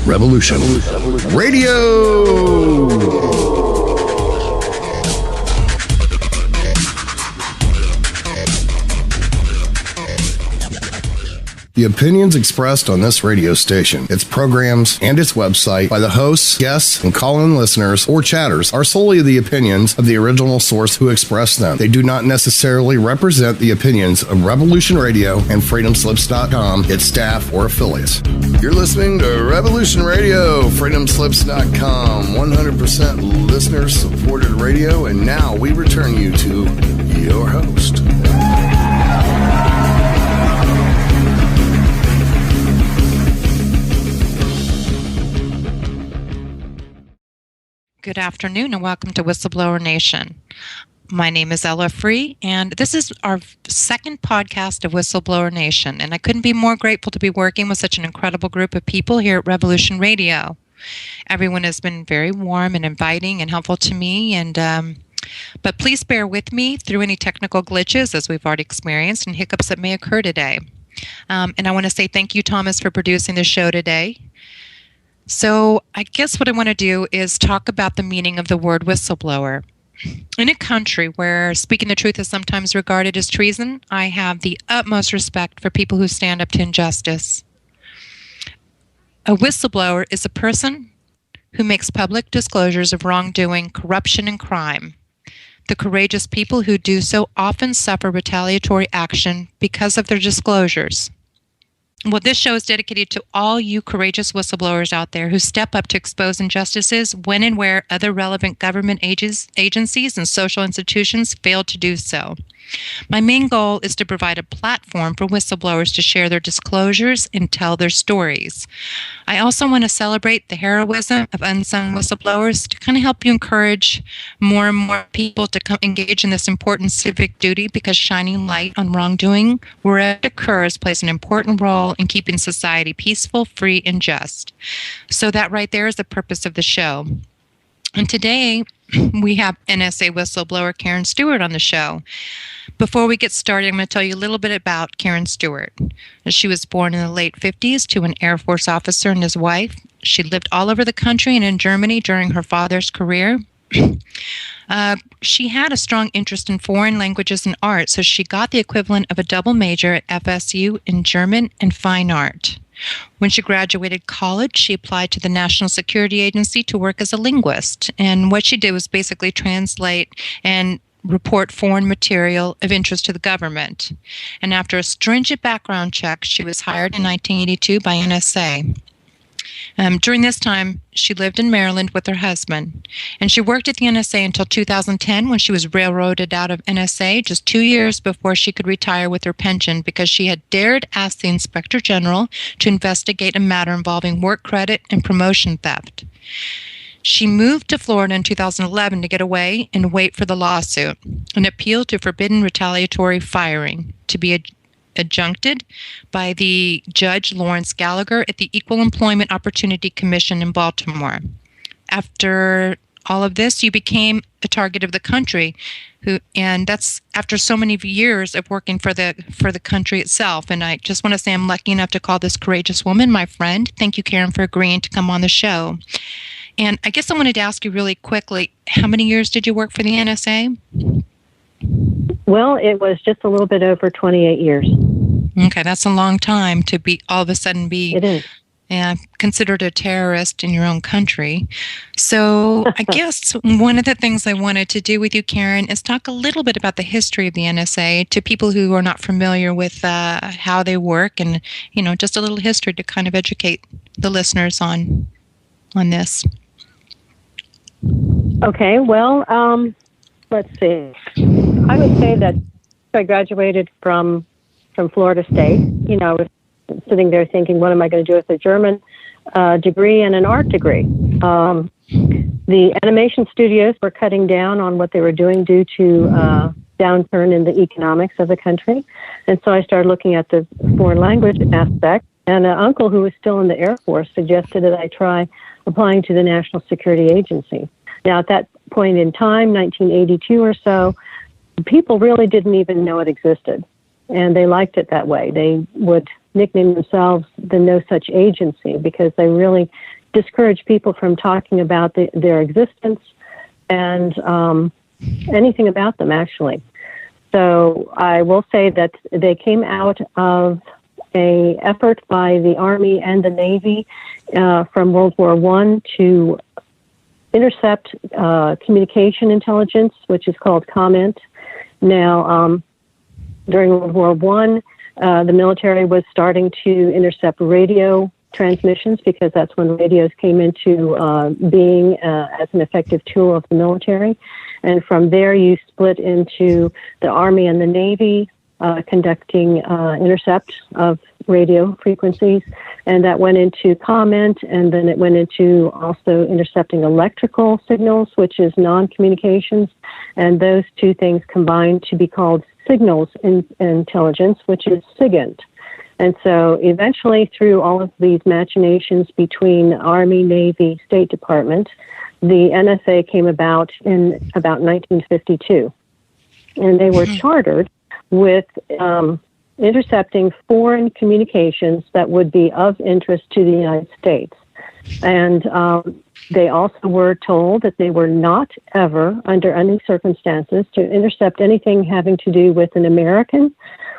Revolution Radio. The opinions expressed on this radio station, its programs, and its website by the hosts, guests, and call-in listeners or chatters are solely the opinions of the original source who expressed them. They do not necessarily represent the opinions of Revolution Radio and FreedomSlips.com, its staff, or affiliates. You're listening to Revolution Radio, FreedomSlips.com, 100% listener-supported radio, and now we return you to your host. Good afternoon and welcome to Whistleblower Nation. My name is Ella Free, and this is our second podcast of Whistleblower Nation, and I couldn't be more grateful to be working with such an incredible group of people here at Revolution Radio. Everyone has been very warm and inviting and helpful to me, but please bear with me through any technical glitches, as we've already experienced, and hiccups that may occur today. And I want to say thank you, Thomas, for producing the show today. So I guess what I want to do is talk about the meaning of the word whistleblower. In a country where speaking the truth is sometimes regarded as treason, I have the utmost respect for people who stand up to injustice. A whistleblower is a person who makes public disclosures of wrongdoing, corruption, and crime. The courageous people who do so often suffer retaliatory action because of their disclosures. Well, this show is dedicated to all you courageous whistleblowers out there who step up to expose injustices when and where other relevant government agencies and social institutions fail to do so. My main goal is to provide a platform for whistleblowers to share their disclosures and tell their stories. I also want to celebrate the heroism of unsung whistleblowers to kind of help you encourage more and more people to come engage in this important civic duty, because shining light on wrongdoing wherever it occurs plays an important role in keeping society peaceful, free, and just. So that right there is the purpose of the show. And today, we have NSA whistleblower Karen Stewart on the show. Before we get started, I'm going to tell you a little bit about Karen Stewart. She was born in the late 50s to an Air Force officer and his wife. She lived all over the country and in Germany during her father's career. She had a strong interest in foreign languages and art, so she got the equivalent of a double major at FSU in German and Fine Art. When she graduated college, she applied to the National Security Agency to work as a linguist. And what she did was basically translate and report foreign material of interest to the government. And after a stringent background check, she was hired in 1982 by NSA. During this time, she lived in Maryland with her husband, and she worked at the NSA until 2010, when she was railroaded out of NSA just 2 years before she could retire with her pension, because she had dared ask the Inspector General to investigate a matter involving work credit and promotion theft. She moved to Florida in 2011 to get away and wait for the lawsuit, an appeal to forbidden retaliatory firing, to be adjuncted by the Judge Lawrence Gallagher at the Equal Employment Opportunity Commission in Baltimore. After all of this, you became a target of the country, and that's after so many years of working for the country itself. And I just want to say I'm lucky enough to call this courageous woman my friend. Thank you, Karen, for agreeing to come on the show. And I guess I wanted to ask you really quickly, how many years did you work for the NSA? Well, it was just a little bit over 28 years. Okay, that's a long time to be all of a sudden be it is. Considered a terrorist in your own country. So I guess one of the things I wanted to do with you, Karen, is talk a little bit about the history of the NSA to people who are not familiar with how they work, and just a little history to kind of educate the listeners on this. Okay, well, let's see. I would say that I graduated from Florida State. I was sitting there thinking, what am I going to do with a German degree and an art degree? The animation studios were cutting down on what they were doing due to downturn in the economics of the country. And so I started looking at the foreign language aspect. And an uncle who was still in the Air Force suggested that I try applying to the National Security Agency. Now, at that point in time, 1982 or so, people really didn't even know it existed. And they liked it that way. They would nickname themselves the No Such Agency because they really discourage people from talking about their existence and anything about them, actually. So I will say that they came out of an effort by the Army and the Navy from World War I to intercept communication intelligence, which is called comment. Now, during World War I, the military was starting to intercept radio transmissions because that's when radios came into being as an effective tool of the military. And from there, you split into the Army and the Navy conducting intercept of radio frequencies, and that went into comment, and then it went into also intercepting electrical signals, which is non-communications, and those two things combined to be called signals intelligence, which is SIGINT. And so eventually, through all of these machinations between Army, Navy, State Department, the NSA came about in about 1952. And they were chartered with intercepting foreign communications that would be of interest to the United States. And they also were told that they were not ever, under any circumstances, to intercept anything having to do with an American,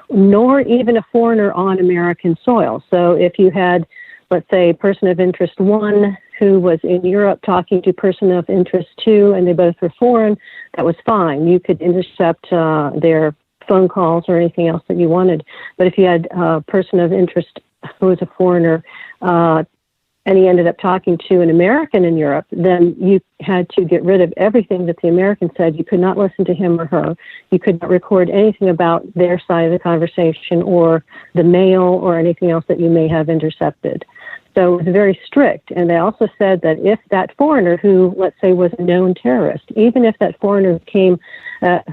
nor even a foreigner on American soil. So if you had, let's say, person of interest 1 who was in Europe talking to person of interest 2, and they both were foreign, that was fine. You could intercept their phone calls or anything else that you wanted. But if you had a person of interest who was a foreigner, and he ended up talking to an American in Europe, then you had to get rid of everything that the American said. You could not listen to him or her. You could not record anything about their side of the conversation or the mail or anything else that you may have intercepted. So it was very strict. And they also said that if that foreigner who, let's say, was a known terrorist, even if that foreigner came,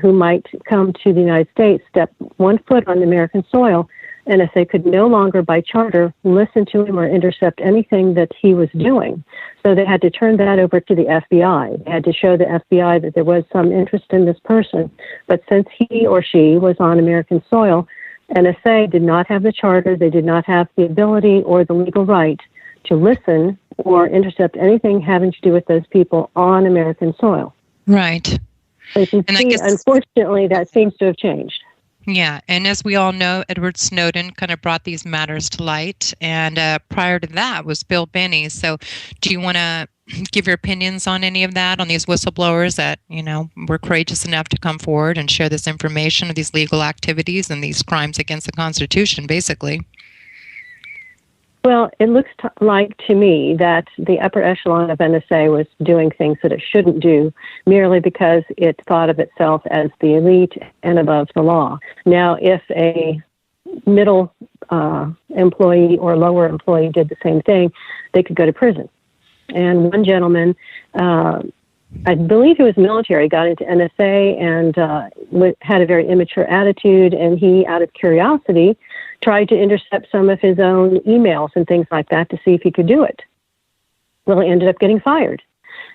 who might come to the United States, step 1 foot on American soil, NSA could no longer, by charter, listen to him or intercept anything that he was doing. So they had to turn that over to the FBI. They had to show the FBI that there was some interest in this person. But since he or she was on American soil, NSA did not have the charter, they did not have the ability or the legal right to listen or intercept anything having to do with those people on American soil. Right. So you can see, unfortunately, that seems to have changed. Yeah, and as we all know, Edward Snowden kind of brought these matters to light, and prior to that was Bill Binney. So do you want to give your opinions on any of that, on these whistleblowers that, were courageous enough to come forward and share this information of these legal activities and these crimes against the Constitution, basically? Well, it looks like to me that the upper echelon of NSA was doing things that it shouldn't do merely because it thought of itself as the elite and above the law. Now, if a middle employee or lower employee did the same thing, they could go to prison. And one gentleman, I believe he was military, got into NSA and had a very immature attitude, and he, out of curiosity, tried to intercept some of his own emails and things like that to see if he could do it. Well, he ended up getting fired.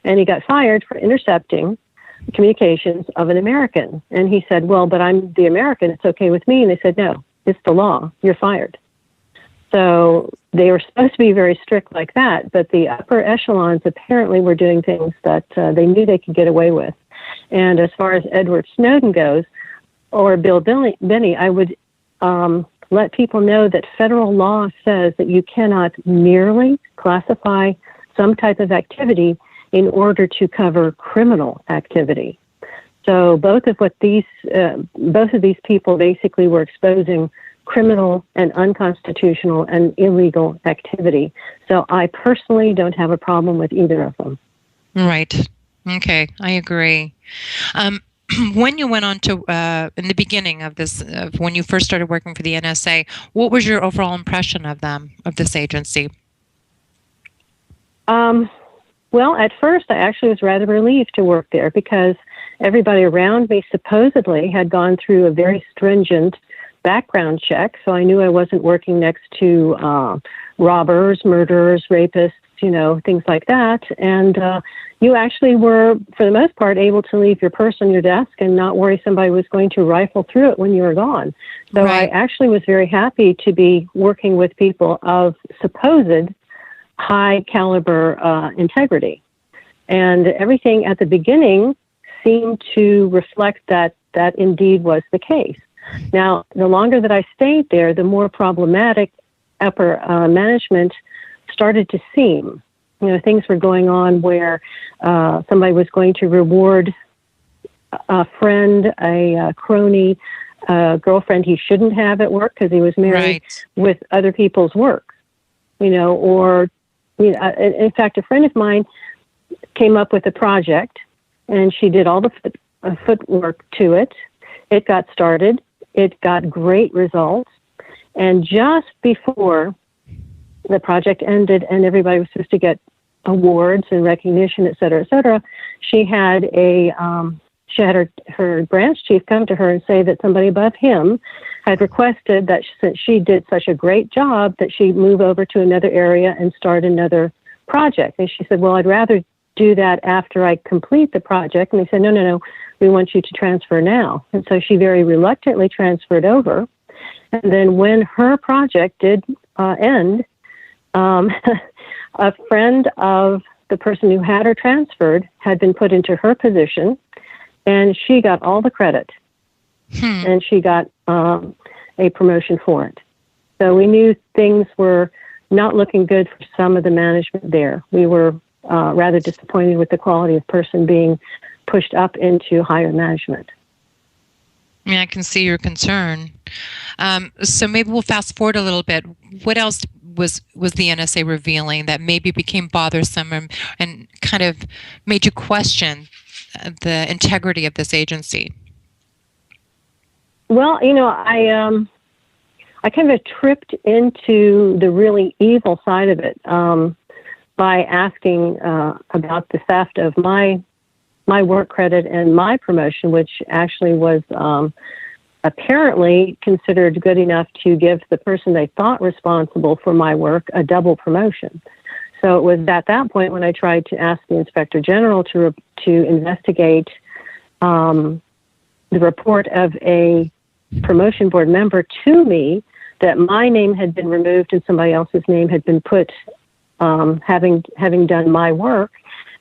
And he got fired for intercepting communications of an American. And he said, well, but I'm the American, it's okay with me. And they said, no, it's the law, you're fired. So they were supposed to be very strict like that, but the upper echelons apparently were doing things that they knew they could get away with. And as far as Edward Snowden goes, or Bill Binney, I would let people know that federal law says that you cannot merely classify some type of activity in order to cover criminal activity. So both of these people basically were exposing criminal and unconstitutional and illegal activity. So I personally don't have a problem with either of them. Right. Okay, I agree. When you went on to, in the beginning of this, when you first started working for the NSA, what was your overall impression of them, of this agency? Well, at first, I actually was rather relieved to work there because everybody around me supposedly had gone through a very stringent background check, so I knew I wasn't working next to robbers, murderers, rapists, things like that. And you actually were, for the most part, able to leave your purse on your desk and not worry somebody was going to rifle through it when you were gone. So right. I actually was very happy to be working with people of supposed high caliber integrity. And everything at the beginning seemed to reflect that indeed was the case. Now, the longer that I stayed there, the more problematic upper management started to seem. Things were going on where somebody was going to reward a friend, a crony, a girlfriend he shouldn't have at work because he was married with other people's work. Or in fact, a friend of mine came up with a project, and she did all the footwork to it. It got started. It got great results. And just before the project ended and everybody was supposed to get awards and recognition, et cetera, she had her branch chief come to her and say that somebody above him had requested that since she did such a great job that she move over to another area and start another project. And she said, well, I'd rather do that after I complete the project. And they said, no, we want you to transfer now. And so she very reluctantly transferred over. And then when her project did end, a friend of the person who had her transferred had been put into her position, and she got all the credit. And she got a promotion for it. So we knew things were not looking good for some of the management there. We were rather disappointed with the quality of person being pushed up into higher management. Yeah, I can see your concern. So maybe we'll fast forward a little bit. What else was the NSA revealing that maybe became bothersome and kind of made you question the integrity of this agency? Well, I kind of tripped into the really evil side of it by asking about the theft of my work credit and my promotion, which actually was apparently considered good enough to give the person they thought responsible for my work a double promotion. So it was at that point when I tried to ask the Inspector General to investigate the report of a promotion board member to me that my name had been removed and somebody else's name had been put, having done my work,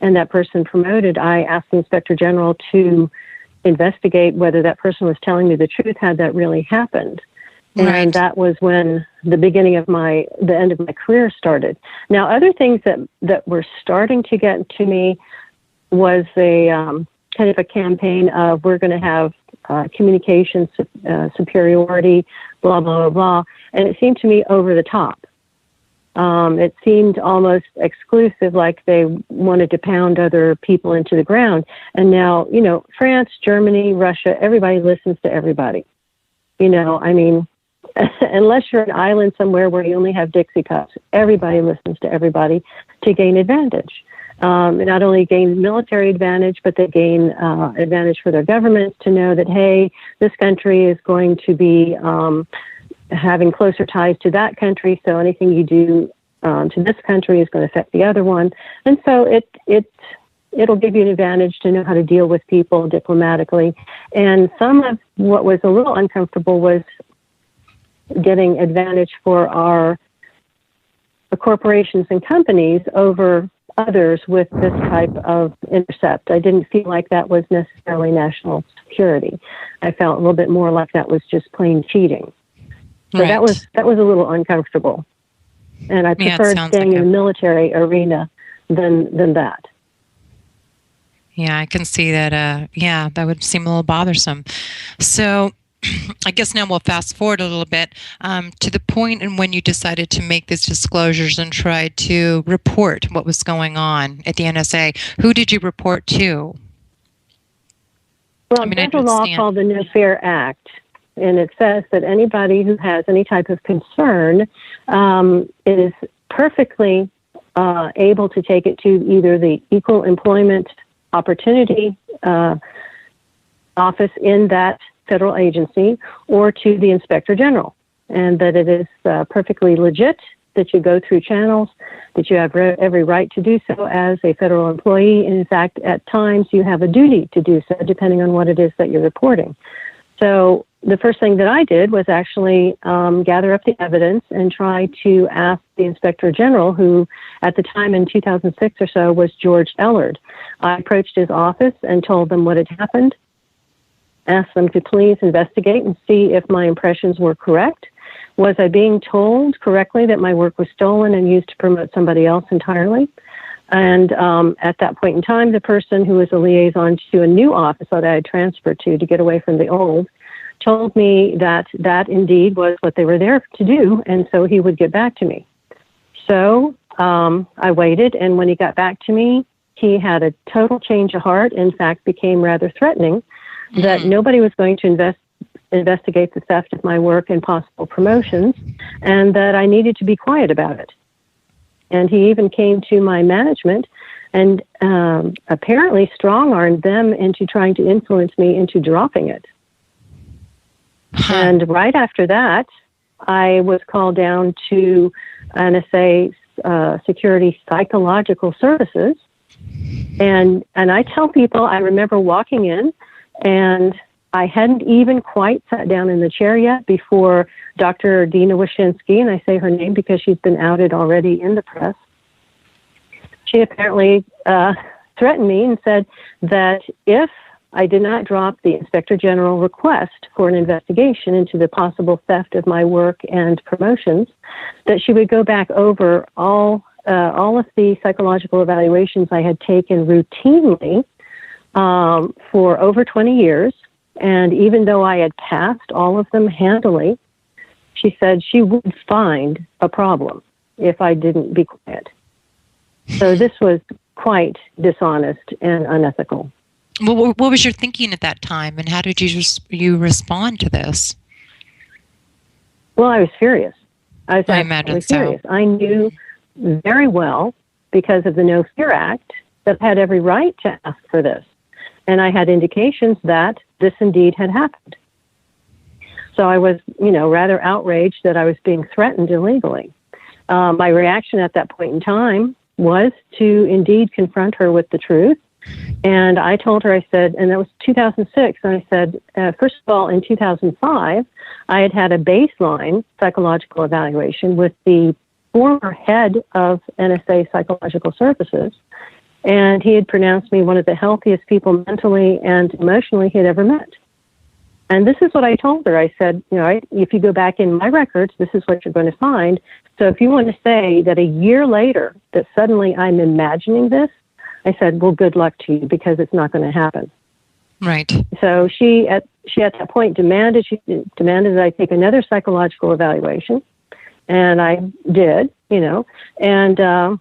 and that person promoted. I asked the Inspector General to investigate whether that person was telling me the truth, had that really happened. Right. And that was when the beginning of the end of my career started. Now, other things that were starting to get to me was a kind of a campaign of we're going to have communication superiority, blah, blah, blah, blah. And it seemed to me over the top. It seemed almost exclusive, like they wanted to pound other people into the ground. And now, France, Germany, Russia, everybody listens to everybody. Unless you're an island somewhere where you only have Dixie cups, everybody listens to everybody to gain advantage. Not only gain military advantage, but they gain advantage for their governments to know that, hey, this country is going to be having closer ties to that country, so anything you do to this country is going to affect the other one. And so it'll give you an advantage to know how to deal with people diplomatically. And some of what was a little uncomfortable was getting advantage for our corporations and companies over others with this type of intercept. I didn't feel like that was necessarily national security. I felt a little bit more like that was just plain cheating. So that was a little uncomfortable, and I preferred staying in the military arena than that. Yeah, I can see that. That would seem a little bothersome. So, I guess now we'll fast forward a little bit to the point in when you decided to make these disclosures and try to report what was going on at the NSA. Who did you report to? Well, there's a law called the No Fair Act. And it says that anybody who has any type of concern is perfectly able to take it to either the Equal Employment Opportunity office in that federal agency or to the Inspector General, and that it is perfectly legit, that you go through channels, that you have every right to do so as a federal employee. And in fact, at times you have a duty to do so, depending on what it is that you're reporting. So the first thing that I did was actually gather up the evidence and try to ask the Inspector General, who at the time in 2006 or so was George Ellard. I approached his office and told them what had happened, asked them to please investigate and see if my impressions were correct. Was I being told correctly that my work was stolen and used to promote somebody else entirely? And at that point in time, the person who was a liaison to a new office that I had transferred to get away from the old told me that that indeed was what they were there to do, and so he would get back to me. So I waited, and when he got back to me, he had a total change of heart, in fact, became rather threatening that nobody was going to investigate the theft of my work and possible promotions, and that I needed to be quiet about it. And he even came to my management and apparently strong-armed them into trying to influence me into dropping it. And right after that, I was called down to NSA Security Psychological Services. And I tell people, I remember walking in, and I hadn't even quite sat down in the chair yet before Dr. Dina Wyszynski, and I say her name because she's been outed already in the press. She apparently threatened me and said that if I did not drop the Inspector General request for an investigation into the possible theft of my work and promotions, that she would go back over all of the psychological evaluations I had taken routinely for over 20 years. And even though I had passed all of them handily, she said she would find a problem if I didn't be quiet. So this was quite dishonest and unethical. Well, what was your thinking at that time, and how did you respond to this? Well, I was furious. I imagine so. Furious. I knew very well, because of the No Fear Act, that I had every right to ask for this. And I had indications that this indeed had happened. So I was, rather outraged that I was being threatened illegally. My reaction at that point in time was to indeed confront her with the truth. And I told her, I said, and that was 2006, and I said, first of all, in 2005, I had had a baseline psychological evaluation with the former head of NSA Psychological Services, and he had pronounced me one of the healthiest people mentally and emotionally he had ever met. And this is what I told her. I said, if you go back in my records, this is what you're going to find. So if you want to say that a year later that suddenly I'm imagining this, I said, well, good luck to you, because it's not going to happen. Right. So she at that point demanded that I take another psychological evaluation, and I did, and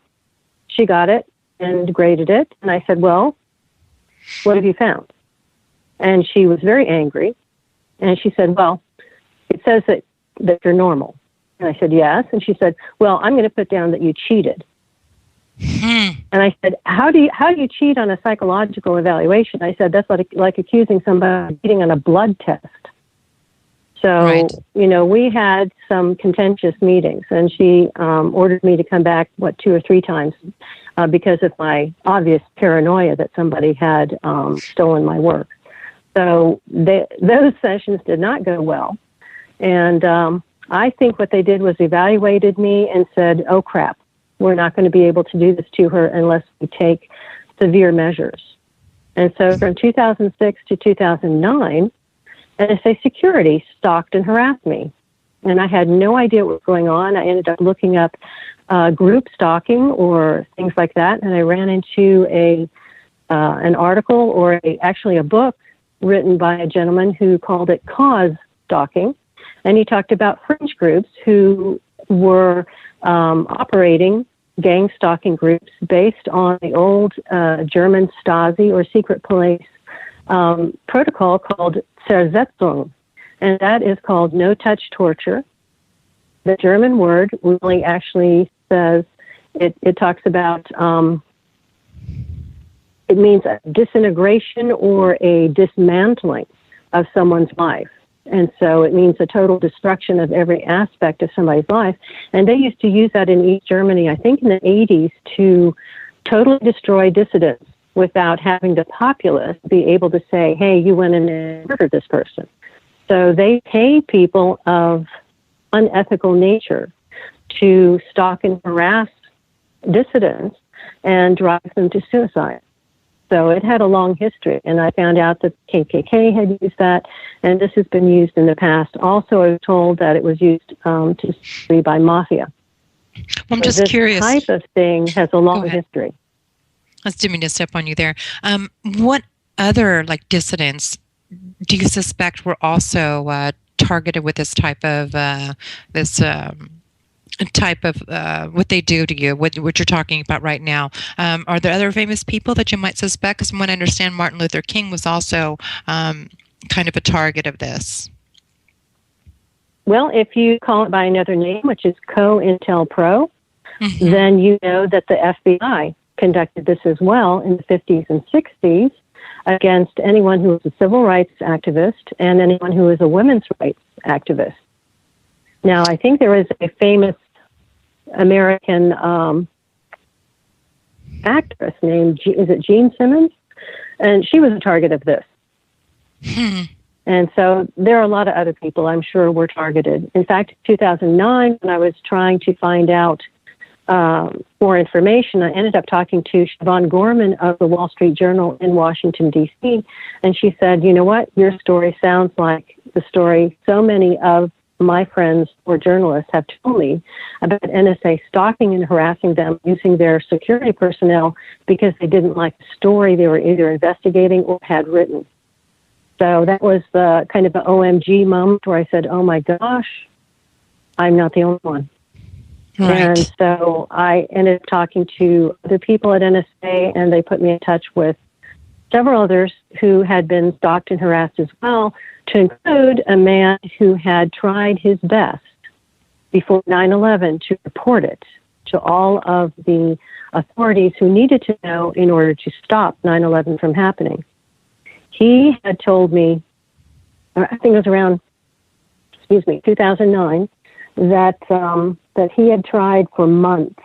she got it and graded it. And I said, well, what have you found? And she was very angry, and she said, well, it says that you're normal. And I said, yes. And she said, well, I'm going to put down that you cheated. And I said, how do you cheat on a psychological evaluation? I said, that's like accusing somebody of cheating on a blood test. So, right. We had some contentious meetings, and she ordered me to come back, 2 or 3 times because of my obvious paranoia that somebody had stolen my work. So those sessions did not go well. And I think what they did was evaluated me and said, oh, crap. We're not going to be able to do this to her unless we take severe measures. And so from 2006 to 2009, NSA Security stalked and harassed me. And I had no idea what was going on. I ended up looking up group stalking or things like that, and I ran into an article or actually a book written by a gentleman who called it Cause Stalking. And he talked about fringe groups who were operating gang stalking groups based on the old German Stasi or secret police protocol called Zersetzung, and that is called no-touch torture. The German word really actually says, it talks about, it means a disintegration or a dismantling of someone's life. And so it means a total destruction of every aspect of somebody's life. And they used to use that in East Germany, I think in the 80s, to totally destroy dissidents without having the populace be able to say, hey, you went in and murdered this person. So they pay people of unethical nature to stalk and harass dissidents and drive them to suicide. So it had a long history, and I found out that KKK had used that, and this has been used in the past. Also, I was told that it was used by mafia. Well, I'm just curious. This type of thing has a long history. I didn't mean to step on you there. What other dissidents do you suspect were also targeted with this type of what they do to you, what you're talking about right now? Are there other famous people that you might suspect? Because from what I understand, Martin Luther King was also kind of a target of this. Well, if you call it by another name, which is COINTELPRO, then you know that the FBI conducted this as well in the 50s and 60s against anyone who was a civil rights activist and anyone who was a women's rights activist. Now, I think there is a famous American actress named, is it Jean Simmons? And she was a target of this. And so there are a lot of other people I'm sure were targeted. In fact, in 2009, when I was trying to find out more information, I ended up talking to Siobhan Gorman of the Wall Street Journal in Washington, D.C., and she said, you know what, your story sounds like the story so many of my friends or journalists have told me about NSA stalking and harassing them using their security personnel because they didn't like the story they were either investigating or had written. So that was the kind of an OMG moment where I said, oh my gosh, I'm not the only one. Right. And so I ended up talking to other people at NSA, and they put me in touch with several others who had been stalked and harassed as well, to include a man who had tried his best before 9/11 to report it to all of the authorities who needed to know in order to stop 9/11 from happening. He had told me, I think it was around, 2009, that he had tried for months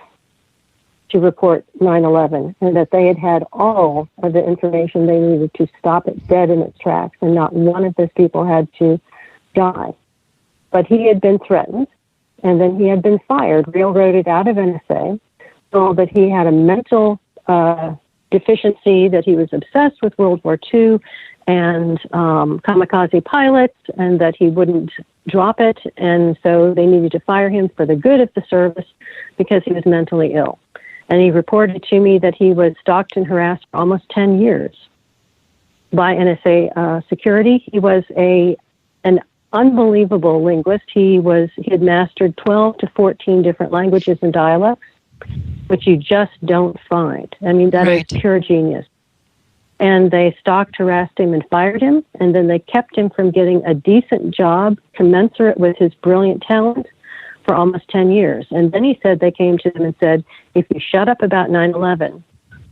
to report 9/11, and that they had had all of the information they needed to stop it dead in its tracks, and not one of those people had to die. But he had been threatened, and then he had been fired, railroaded out of NSA, told that he had a mental deficiency, that he was obsessed with World War II and kamikaze pilots, and that he wouldn't drop it, and so they needed to fire him for the good of the service because he was mentally ill. And he reported to me that he was stalked and harassed for almost 10 years by NSA Security. He was an unbelievable linguist. He had mastered 12 to 14 different languages and dialects, which you just don't find. I mean, that is pure genius. And they stalked, harassed him, and fired him, and then they kept him from getting a decent job commensurate with his brilliant talent for almost 10 years. And then he said they came to him and said, if you shut up about 9/11,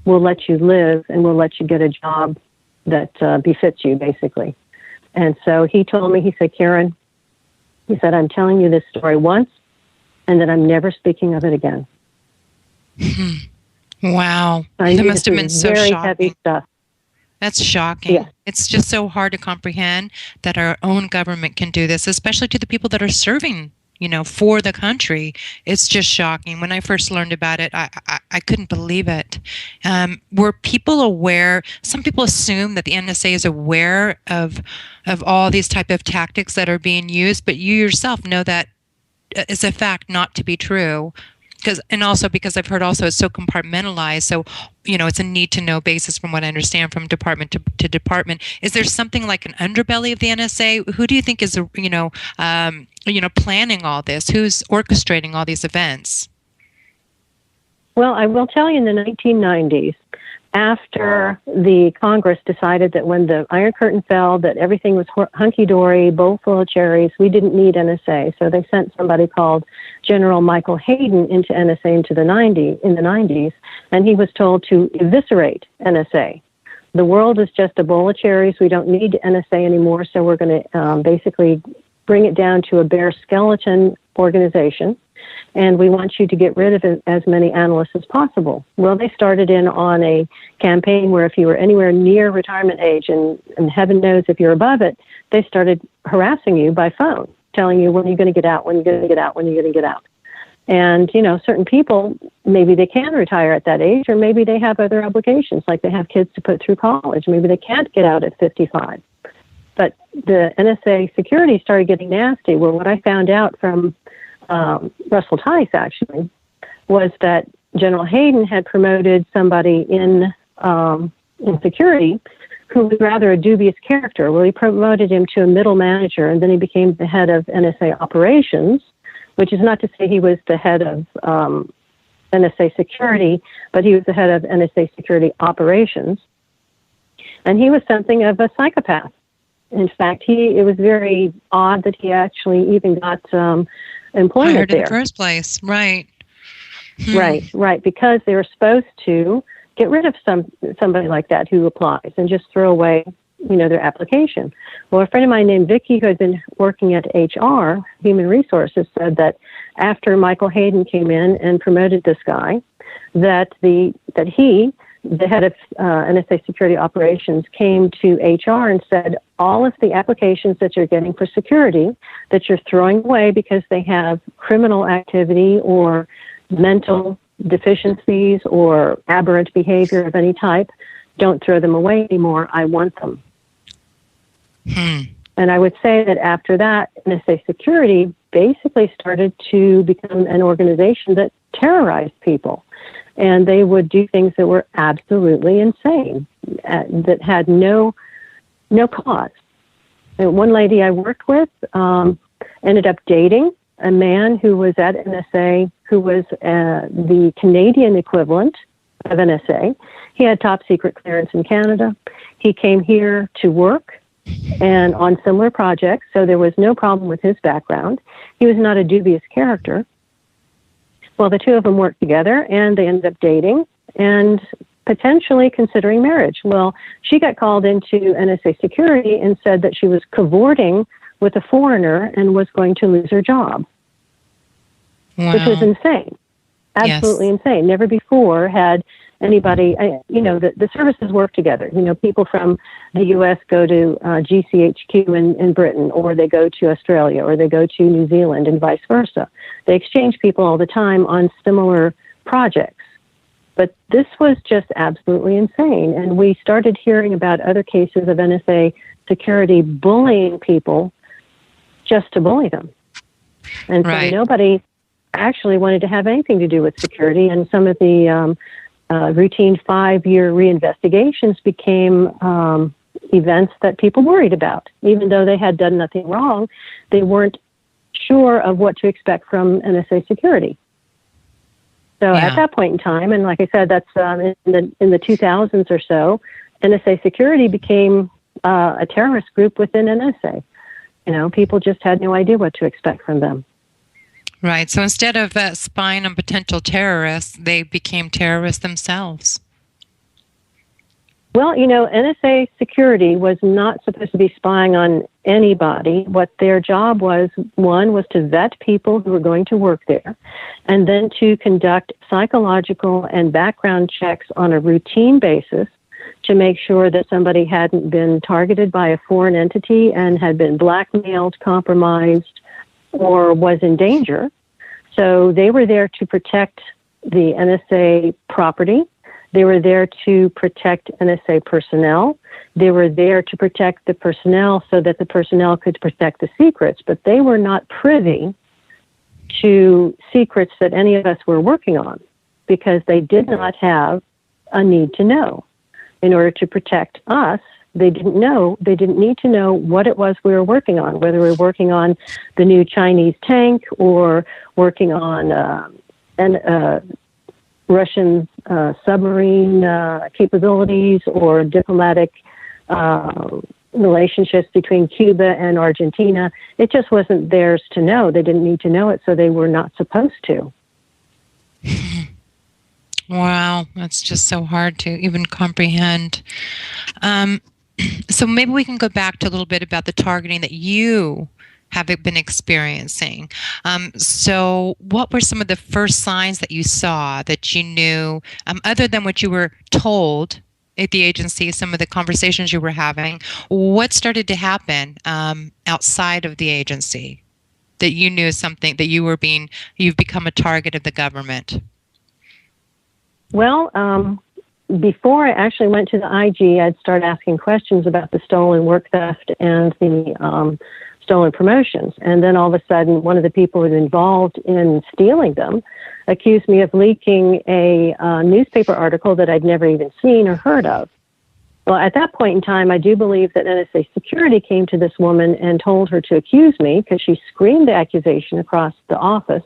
we'll let you live and we'll let you get a job that befits you, basically. And so he told me, he said, Karen, he said, I'm telling you this story once, and then I'm never speaking of it again. Wow. That must have been so very shocking. Heavy stuff. That's shocking. Yeah. It's just so hard to comprehend that our own government can do this, especially to the people that are serving, for the country. It's just shocking. When I first learned about it, I couldn't believe it. Were people aware? Some people assume that the NSA is aware of all these type of tactics that are being used, but you yourself know that is a fact not to be true. Because I've heard also it's so compartmentalized. So, it's a need to know basis from what I understand from department to department. Is there something like an underbelly of the NSA? Who do you think is, planning all this? Who's orchestrating all these events? Well, I will tell you, in the 1990s, after the Congress decided that when the Iron Curtain fell, that everything was hunky-dory, bowl full of cherries, we didn't need NSA. So they sent somebody called General Michael Hayden into NSA in the 90s, and he was told to eviscerate NSA. The world is just a bowl of cherries. We don't need NSA anymore, so we're going to basically bring it down to a bare skeleton organization, and we want you to get rid of as many analysts as possible. Well, they started in on a campaign where if you were anywhere near retirement age, and heaven knows if you're above it, they started harassing you by phone, telling you when you're going to get out, when you're going to get out, when you're going to get out. And, certain people, maybe they can retire at that age, or maybe they have other obligations, like they have kids to put through college. Maybe they can't get out at 55. But the NSA Security started getting nasty. Well, what I found out from Russell Tice, actually, was that General Hayden had promoted somebody in security who was rather a dubious character. Well, he promoted him to a middle manager, and then he became the head of NSA operations, which is not to say he was the head of NSA Security, but he was the head of NSA Security operations. And he was something of a psychopath. In fact, it was very odd that he actually even got employment hired there. In the first place, right. Right, because they were supposed to get rid of somebody like that who applies and just throw away, their application. Well, a friend of mine named Vicky, who had been working at HR, Human Resources, said that after Michael Hayden came in and promoted this guy, that he, the head of NSA Security Operations, came to HR and said, all of the applications that you're getting for security that you're throwing away because they have criminal activity or mental deficiencies or aberrant behavior of any type, don't throw them away anymore. I want them. And I would say that after that, NSA Security basically started to become an organization that terrorized people. And they would do things that were absolutely insane, that had no cause. And one lady I worked with ended up dating a man who was at NSA, who was the Canadian equivalent of NSA. He had top secret clearance in Canada. He came here to work and on similar projects, so there was no problem with his background. He was not a dubious character. Well, the two of them worked together, and they ended up dating and potentially considering marriage. Well, she got called into NSA Security and said that she was cavorting with a foreigner and was going to lose her job, which was insane. Absolutely insane. Never before had anybody, the services work together. People from the U.S. go to GCHQ in Britain, or they go to Australia, or they go to New Zealand, and vice versa. They exchange people all the time on similar projects. But this was just absolutely insane. And we started hearing about other cases of NSA Security bullying people just to bully them. And so nobody actually wanted to have anything to do with security, and some of the routine 5-year reinvestigations became events that people worried about. Even though they had done nothing wrong, they weren't sure of what to expect from NSA Security. So at that point in time, and like I said, that's in the 2000s or so, NSA Security became a terrorist group within NSA. People just had no idea what to expect from them. Right. So instead of spying on potential terrorists, they became terrorists themselves. Well, NSA Security was not supposed to be spying on anybody. What their job was, one, was to vet people who were going to work there, and then to conduct psychological and background checks on a routine basis to make sure that somebody hadn't been targeted by a foreign entity and had been blackmailed, compromised, or was in danger. So they were there to protect the NSA property. They were there to protect NSA personnel. They were there to protect the personnel so that the personnel could protect the secrets, but they were not privy to secrets that any of us were working on because they did not have a need to know. In order to protect us, they didn't need to know what it was we were working on, whether we were working on the new Chinese tank or working on Russian submarine capabilities or diplomatic relationships between Cuba and Argentina. It just wasn't theirs to know. They didn't need to know it, so they were not supposed to. Wow, that's just so hard to even comprehend. So maybe we can go back to a little bit about the targeting that you have been experiencing. So what were some of the first signs that you saw that you knew, other than what you were told at the agency, some of the conversations you were having, what started to happen outside of the agency that you knew something that you've become a target of the government? Well, before I actually went to the IG, I'd start asking questions about the stolen work theft and the stolen promotions. And then all of a sudden, one of the people who was involved in stealing them accused me of leaking a newspaper article that I'd never even seen or heard of. Well, at that point in time, I do believe that NSA Security came to this woman and told her to accuse me because she screamed the accusation across the office.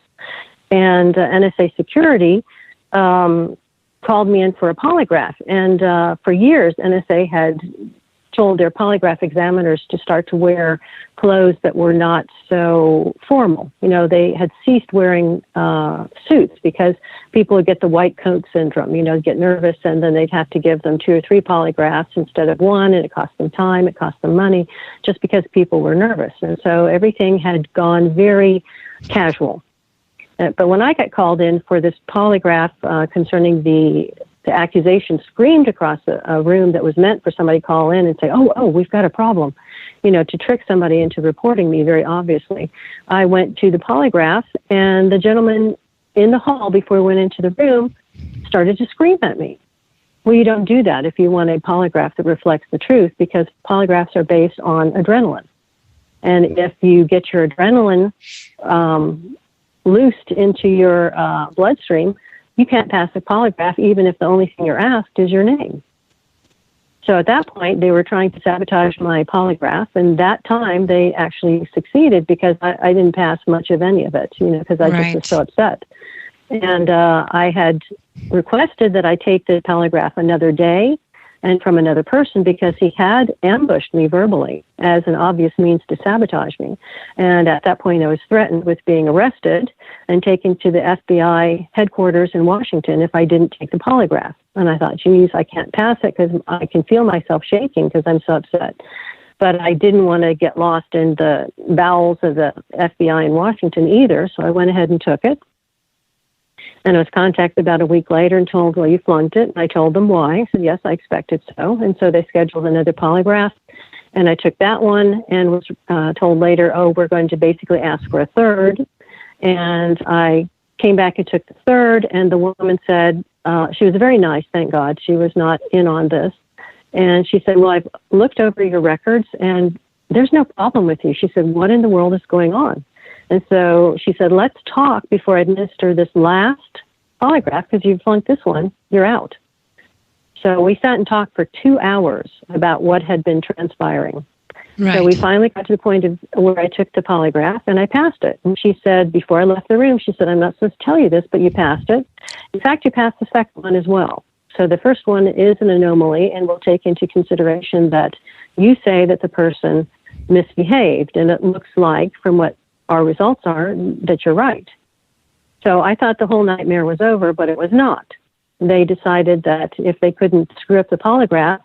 And NSA Security called me in for a polygraph. And for years, NSA had told their polygraph examiners to start to wear clothes that were not so formal. You know, they had ceased wearing suits because people would get the white coat syndrome, get nervous, and then they'd have to give them 2 or 3 polygraphs instead of one, and it cost them time, it cost them money, just because people were nervous. And so everything had gone very casual. But when I got called in for this polygraph concerning the accusation screamed across a room that was meant for somebody to call in and say, oh, we've got a problem, to trick somebody into reporting me very obviously. I went to the polygraph, and the gentleman in the hall before we went into the room started to scream at me. Well, you don't do that if you want a polygraph that reflects the truth, because polygraphs are based on adrenaline. And if you get your adrenaline loosed into your bloodstream, you can't pass a polygraph even if the only thing you're asked is your name. So at that point, they were trying to sabotage my polygraph, and that time they actually succeeded because I didn't pass much of any of it, because I just was so upset. And I had requested that I take the polygraph another day and from another person because he had ambushed me verbally as an obvious means to sabotage me. And at that point, I was threatened with being arrested and taken to the FBI headquarters in Washington if I didn't take the polygraph. And I thought, geez, I can't pass it because I can feel myself shaking because I'm so upset. But I didn't want to get lost in the bowels of the FBI in Washington either, so I went ahead and took it. And I was contacted about a week later and told, well, you flunked it. And I told them why. I said, yes, I expected so. And so they scheduled another polygraph. And I took that one and was told later, we're going to basically ask for a third. And I came back and took the third. And the woman said, she was very nice, thank God. She was not in on this. And she said, well, I've looked over your records and there's no problem with you. She said, what in the world is going on? And so she said, let's talk before I administer this last polygraph, because you flunked this one, you're out. So we sat and talked for 2 hours about what had been transpiring. Right. So we finally got to the point of where I took the polygraph, and I passed it. And she said, before I left the room, she said, I'm not supposed to tell you this, but you passed it. In fact, you passed the second one as well. So the first one is an anomaly, and we'll take into consideration that you say that the person misbehaved, and it looks like, from what our results are, that you're right. So I thought the whole nightmare was over, but it was not. They decided that if they couldn't screw up the polygraph,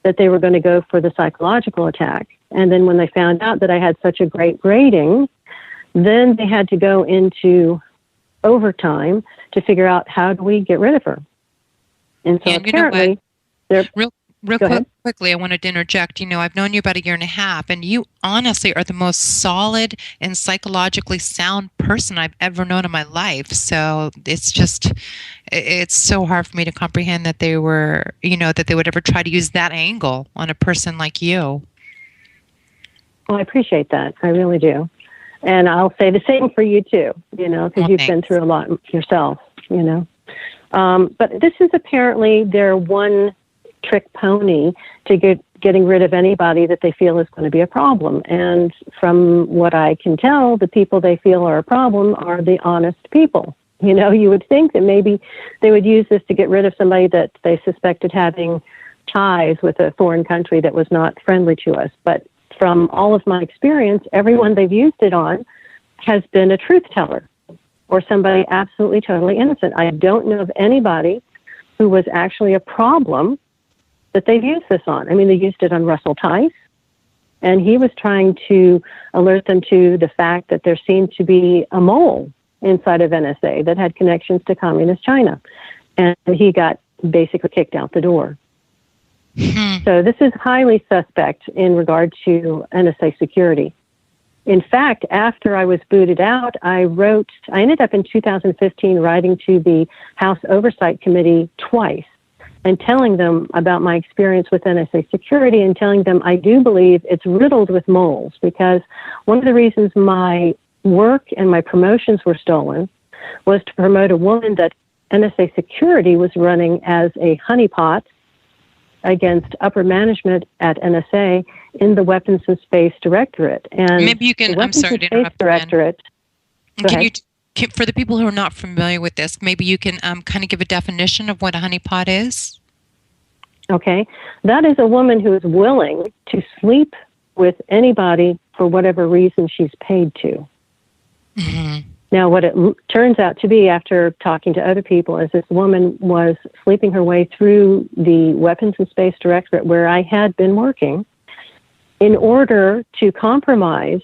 that they were going to go for the psychological attack. And then when they found out that I had such a great rating, then they had to go into overtime to figure out how do we get rid of her. And so apparently, Real quickly, I wanted to interject. I've known you about a year and a half, and you honestly are the most solid and psychologically sound person I've ever known in my life. So it's so hard for me to comprehend that they were, that they would ever try to use that angle on a person like you. Well, I appreciate that. I really do. And I'll say the same for you too, because you've been through a lot yourself, But this is apparently their one trick pony to getting rid of anybody that they feel is going to be a problem. And from what I can tell, the people they feel are a problem are the honest people. You would think that maybe they would use this to get rid of somebody that they suspected having ties with a foreign country that was not friendly to us. But from all of my experience, everyone they've used it on has been a truth teller or somebody absolutely totally innocent. I don't know of anybody who was actually a problem that they've used this on. I mean, they used it on Russell Tice. And he was trying to alert them to the fact that there seemed to be a mole inside of NSA that had connections to communist China. And he got basically kicked out the door. So this is highly suspect in regard to NSA security. In fact, after I was booted out, I ended up in 2015 writing to the House Oversight Committee twice and telling them about my experience with NSA security and telling them I do believe it's riddled with moles, because one of the reasons my work and my promotions were stolen was to promote a woman that NSA Security was running as a honeypot against upper management at NSA in the Weapons and Space Directorate. And maybe you can, I'm sorry to interrupt. Directorate. For the people who are not familiar with this, maybe you can kind of give a definition of what a honeypot is? Okay. That is a woman who is willing to sleep with anybody for whatever reason she's paid to. Mm-hmm. Now, what it turns out to be, after talking to other people, is this woman was sleeping her way through the Weapons and Space Directorate where I had been working in order to compromise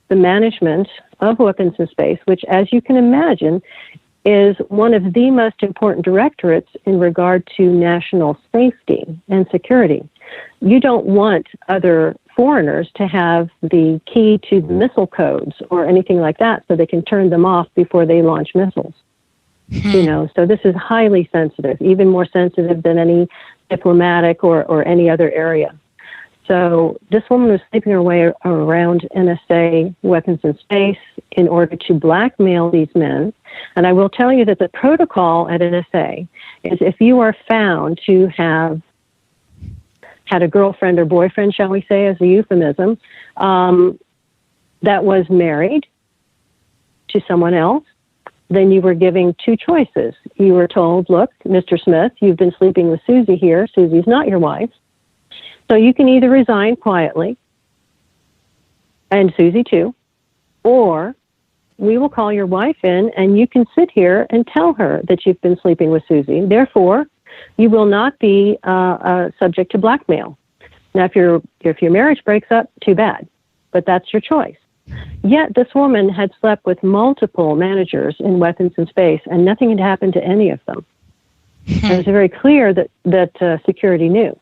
the management of Weapons and Space, which, as you can imagine, is one of the most important directorates in regard to national safety and security. You don't want other foreigners to have the key to the missile codes or anything like that so they can turn them off before they launch missiles. So this is highly sensitive, even more sensitive than any diplomatic or any other area. So this woman was sleeping her way around NSA Weapons and Space in order to blackmail these men. And I will tell you that the protocol at NSA is if you are found to have had a girlfriend or boyfriend, shall we say, as a euphemism, that was married to someone else, then you were giving two choices. You were told, look, Mr. Smith, you've been sleeping with Susie here. Susie's not your wife. So you can either resign quietly, and Susie too, or we will call your wife in and you can sit here and tell her that you've been sleeping with Susie. Therefore, you will not be subject to blackmail. Now, if your marriage breaks up, too bad, but that's your choice. Yet this woman had slept with multiple managers in Weapons and Space, and nothing had happened to any of them. And it was very clear that security knew.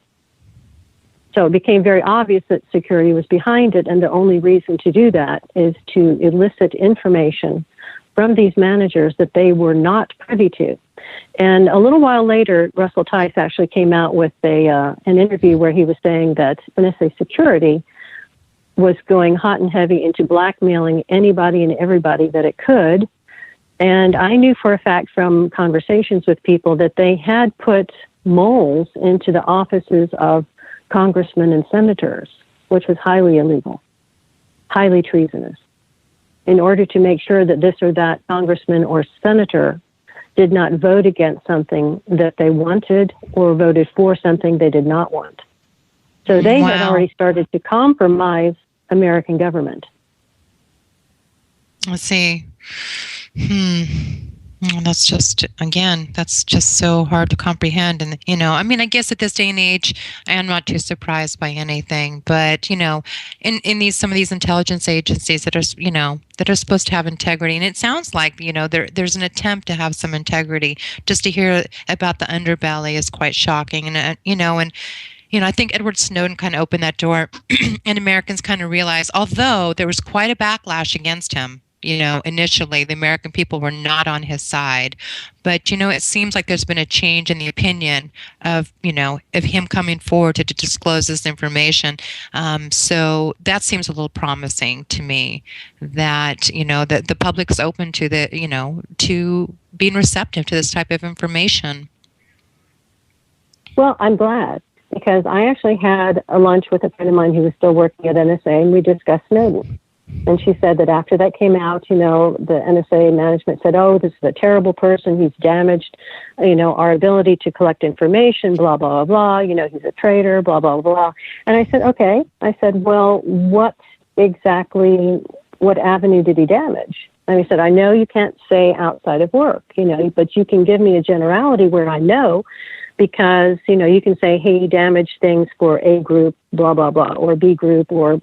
So it became very obvious that security was behind it, and the only reason to do that is to elicit information from these managers that they were not privy to. And a little while later, Russell Tice actually came out with an interview where he was saying that NSA Security was going hot and heavy into blackmailing anybody and everybody that it could. And I knew for a fact from conversations with people that they had put moles into the offices of congressmen and senators, which was highly illegal, highly treasonous, in order to make sure that this or that congressman or senator did not vote against something that they wanted or voted for something they did not want. So they had already started to compromise American government. Let's see. That's just so hard to comprehend. And, I guess at this day and age, I am not too surprised by anything. But, in some of these intelligence agencies that are supposed to have integrity, and it sounds like, there's an attempt to have some integrity. Just to hear about the underbelly is quite shocking. And, I think Edward Snowden kind of opened that door, and Americans kind of realized, although there was quite a backlash against him, initially the American people were not on his side, but it seems like there's been a change in the opinion of him coming forward to disclose this information. So that seems a little promising to me, that that the public's open to to being receptive to this type of information. Well, I'm glad, because I actually had a lunch with a friend of mine who was still working at NSA, and we discussed Snowden. And she said that after that came out, the NSA management said, oh, this is a terrible person. He's damaged, our ability to collect information, blah, blah, blah, blah. He's a traitor, blah, blah, blah. And I said, okay. I said, well, what avenue did he damage? And he said, I know you can't say outside of work, but you can give me a generality where I know because, you can say, hey, he damaged things for A group, blah, blah, blah, or B group, or,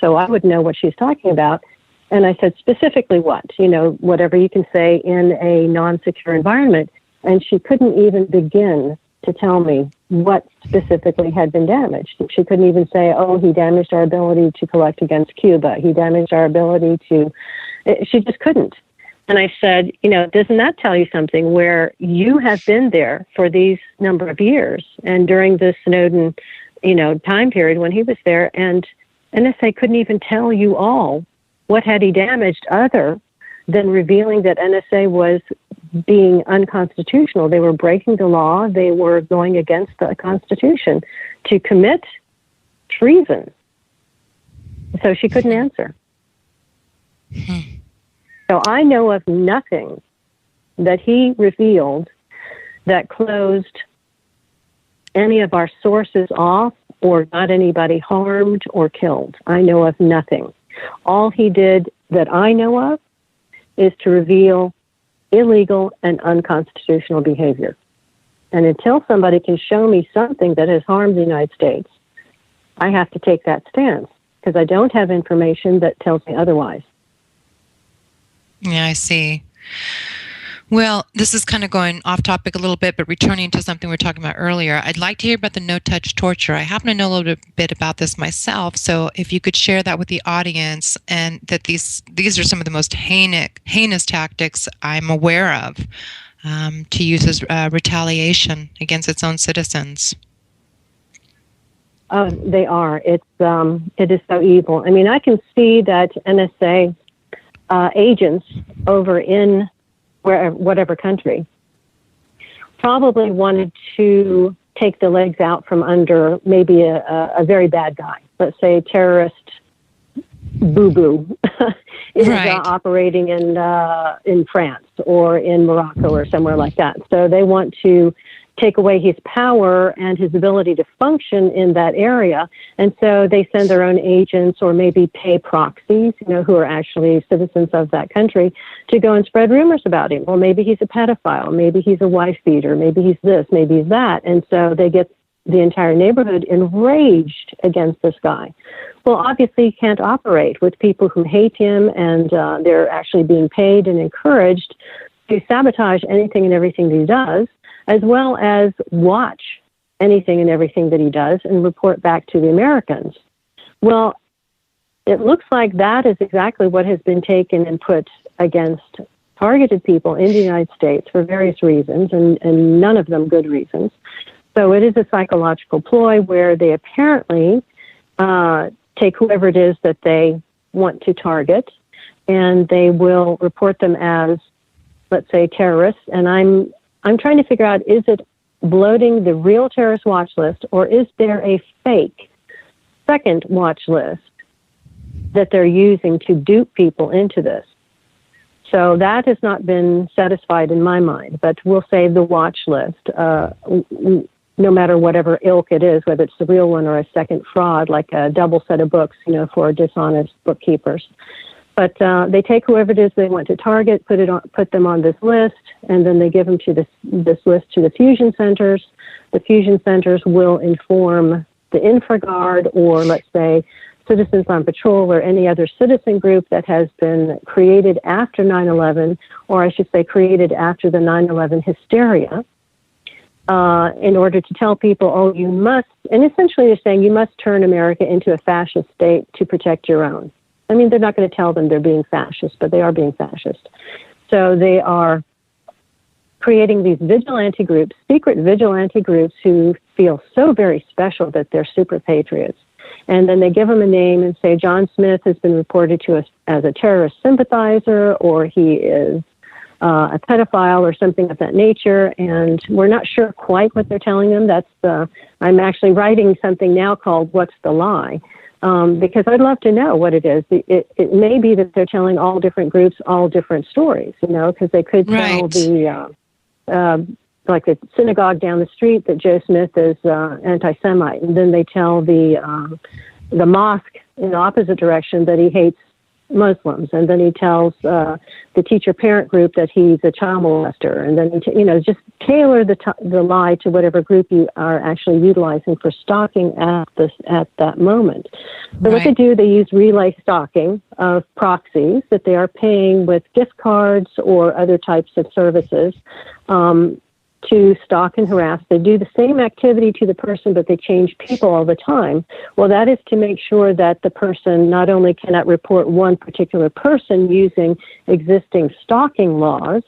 so I would know what she's talking about. And I said, specifically what? Whatever you can say in a non-secure environment. And she couldn't even begin to tell me what specifically had been damaged. She couldn't even say, oh, he damaged our ability to collect against Cuba. He damaged our ability to... She just couldn't. And I said, doesn't that tell you something where you have been there for these number of years? And during the Snowden, time period when he was there, and NSA couldn't even tell you all what had he damaged other than revealing that NSA was being unconstitutional. They were breaking the law. They were going against the Constitution to commit treason. So she couldn't answer. So I know of nothing that he revealed that closed any of our sources off or got anybody harmed or killed. I know of nothing. All he did that I know of is to reveal illegal and unconstitutional behavior. And until somebody can show me something that has harmed the United States, I have to take that stance because I don't have information that tells me otherwise. Yeah, I see. Well, this is kind of going off topic a little bit, but returning to something we were talking about earlier, I'd like to hear about the no-touch torture. I happen to know a little bit about this myself, so if you could share that with the audience, and that these are some of the most heinous tactics I'm aware of to use as retaliation against its own citizens. They are. It is so evil. I mean, I can see that NSA agents over in whatever country probably wanted to take the legs out from under maybe a very bad guy. Let's say terrorist boo-boo is operating in France or in Morocco or somewhere like that. So they want to take away his power and his ability to function in that area. And so they send their own agents or maybe pay proxies, who are actually citizens of that country, to go and spread rumors about him. Well, maybe he's a pedophile. Maybe he's a wife beater. Maybe he's this. Maybe he's that. And so they get the entire neighborhood enraged against this guy. Well, obviously he can't operate with people who hate him, and they're actually being paid and encouraged to sabotage anything and everything that he does, as well as watch anything and everything that he does and report back to the Americans. Well, it looks like that is exactly what has been taken and put against targeted people in the United States for various reasons, and none of them good reasons. So it is a psychological ploy where they apparently take whoever it is that they want to target, and they will report them as, let's say, terrorists. And I'm trying to figure out, is it bloating the real terrorist watch list, or is there a fake second watch list that they're using to dupe people into this? So that has not been satisfied in my mind, but we'll say the watch list, no matter whatever ilk it is, whether it's the real one or a second fraud, like a double set of books, for dishonest bookkeepers. But they take whoever it is they want to target, put them on this list, and then they give them to this list to the fusion centers. The fusion centers will inform the InfraGard, or let's say Citizens on Patrol, or any other citizen group that has been created after 9/11, or I should say created after the 9/11 hysteria, in order to tell people, oh, you must, and essentially they're saying you must turn America into a fascist state to protect your own. I mean, they're not going to tell them they're being fascist, but they are being fascist. So they are creating these vigilante groups, secret vigilante groups, who feel so very special that they're super patriots. And then they give them a name and say, John Smith has been reported to us as a terrorist sympathizer, or he is a pedophile or something of that nature. And we're not sure quite what they're telling them. I'm actually writing something now called What's the Lie? Because I'd love to know what it is. It may be that they're telling all different groups all different stories, because they could tell like the synagogue down the street that Joe Smith is anti-Semite, and then they tell the mosque in the opposite direction that he hates Muslims, and then he tells the teacher-parent group that he's a child molester, and then just tailor the lie to whatever group you are actually utilizing for stalking at that moment. So what they do, they use relay stalking of proxies that they are paying with gift cards or other types of services to stalk and harass. They do the same activity to the person, but they change people all the time. Well, that is to make sure that the person not only cannot report one particular person using existing stalking laws,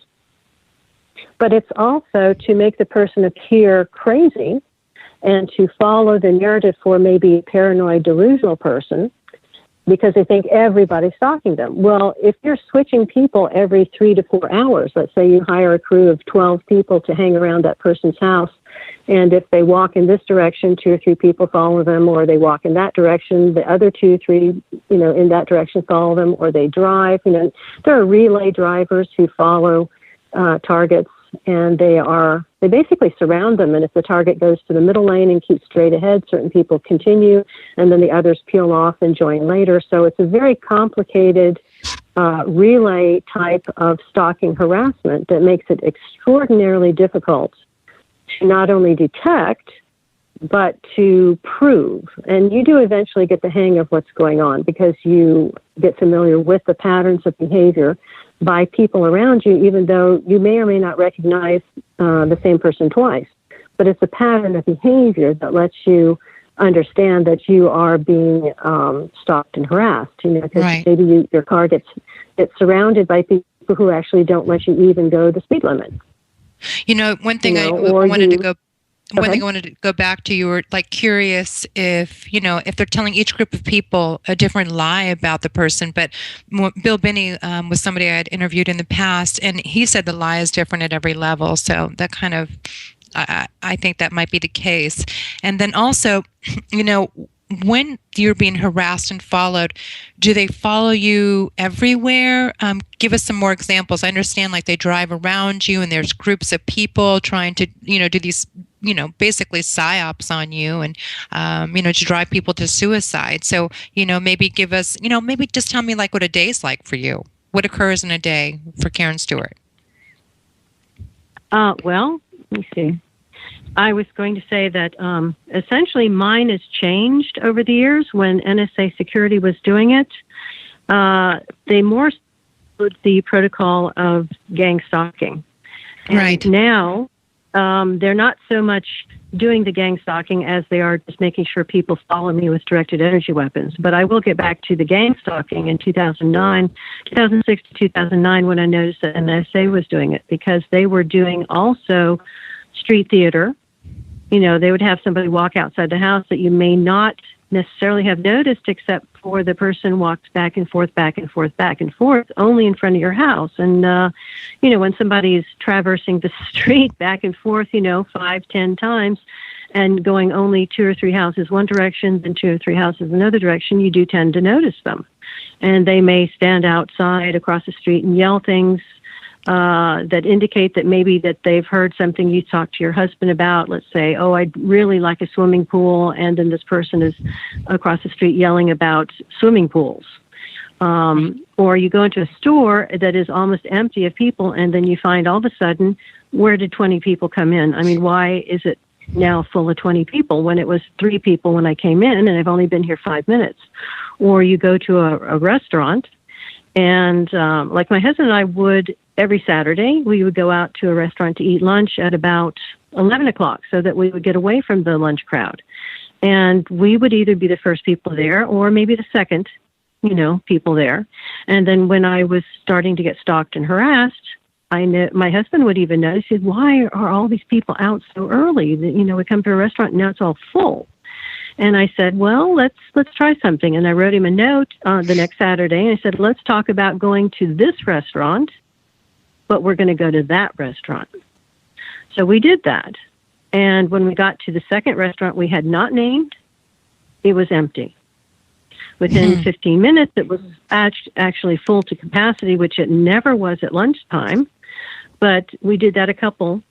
but it's also to make the person appear crazy and to follow the narrative for maybe a paranoid, delusional person, because they think everybody's stalking them. Well, if you're switching people every 3 to 4 hours, let's say you hire a crew of 12 people to hang around that person's house, and if they walk in this direction, 2 or 3 people follow them, or they walk in that direction, the other 2 or 3, in that direction follow them, or they drive. There are relay drivers who follow targets, and they basically surround them, and if the target goes to the middle lane and keeps straight ahead, certain people continue, and then the others peel off and join later. So it's a very complicated relay type of stalking harassment that makes it extraordinarily difficult to not only detect, but to prove. And you do eventually get the hang of what's going on because you get familiar with the patterns of behavior by people around you, even though you may or may not recognize the same person twice. But it's a pattern of behavior that lets you understand that you are being stalked and harassed. Because maybe your car gets surrounded by people who actually don't let you even go the speed limit. One thing I wanted to go back to, you were curious if they're telling each group of people a different lie about the person. But Bill Binney was somebody I had interviewed in the past, and he said the lie is different at every level. So that kind of, I think that might be the case. And then also, when you're being harassed and followed, do they follow you everywhere? Give us some more examples. I understand they drive around you and there's groups of people trying to, do these, basically psyops on you and, to drive people to suicide. So, maybe give us, maybe just tell me what a day's like for you. What occurs in a day for Karen Stewart? Well, let me see. I was going to say that essentially mine has changed over the years. When NSA Security was doing it, they more followed the protocol of gang stalking. And now they're not so much doing the gang stalking as they are just making sure people follow me with directed energy weapons. But I will get back to the gang stalking in 2006 to 2009 when I noticed that NSA was doing it, because they were doing also street theater. They would have somebody walk outside the house that you may not necessarily have noticed, except for the person walks back and forth, back and forth, back and forth, only in front of your house. And, when somebody is traversing the street back and forth, 5, 10 times, and going only 2 or 3 houses one direction, then 2 or 3 houses another direction, you do tend to notice them. And they may stand outside across the street and yell things that indicate that maybe that they've heard something you talked to your husband about. Let's say, oh, I'd really like a swimming pool, and then this person is across the street yelling about swimming pools. Or you go into a store that is almost empty of people, and then you find all of a sudden, where did 20 people come in? I mean, why is it now full of 20 people when it was 3 people when I came in, and I've only been here 5 minutes? Or you go to a restaurant, and like my husband and I would, every Saturday, we would go out to a restaurant to eat lunch at about 11 o'clock so that we would get away from the lunch crowd. And we would either be the first people there or maybe the second, people there. And then when I was starting to get stalked and harassed, I know my husband would even notice, he said, why are all these people out so early? We come to a restaurant and now it's all full. And I said, well, let's try something. And I wrote him a note the next Saturday, and I said, let's talk about going to this restaurant, but we're going to go to that restaurant. So we did that. And when we got to the second restaurant we had not named, it was empty. Within 15 minutes, it was actually full to capacity, which it never was at lunchtime. But we did that a couple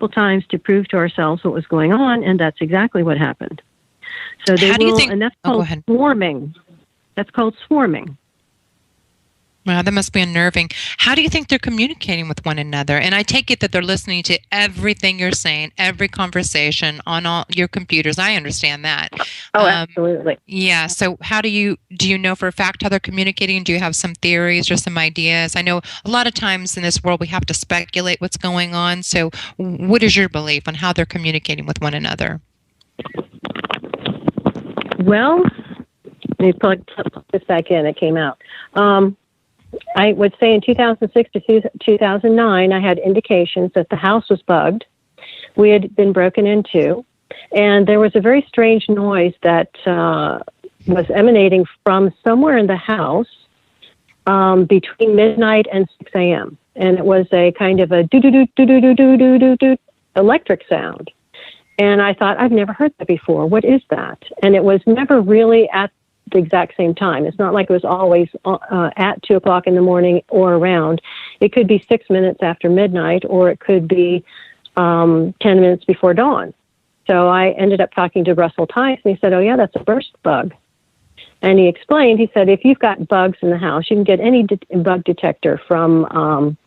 times to prove to ourselves what was going on, and that's exactly what happened. So they will, and that's called swarming. That's called swarming. Wow, that must be unnerving. How do you think they're communicating with one another? And I take it that they're listening to everything you're saying, every conversation on all your computers. I understand that. Oh, absolutely. Yeah. So do you know for a fact how they're communicating? Do you have some theories or some ideas? I know a lot of times in this world we have to speculate what's going on. So what is your belief on how they're communicating with one another? Well, let me plug this back in. It came out. I would say in 2006 to 2009, I had indications that the house was bugged. We had been broken into, and there was a very strange noise that was emanating from somewhere in the house between midnight and 6 a.m. And it was a kind of a do-do-do-do-do-do-do-do-do electric sound. And I thought, I've never heard that before. What is that? And it was never really at the exact same time. It's not like it was always at 2 o'clock in the morning or around. It could be 6 minutes after midnight, or it could be 10 minutes before dawn. So I ended up talking to Russell Tice, and he said, oh, yeah, that's a burst bug. And he explained, he said, if you've got bugs in the house, you can get any bug detector from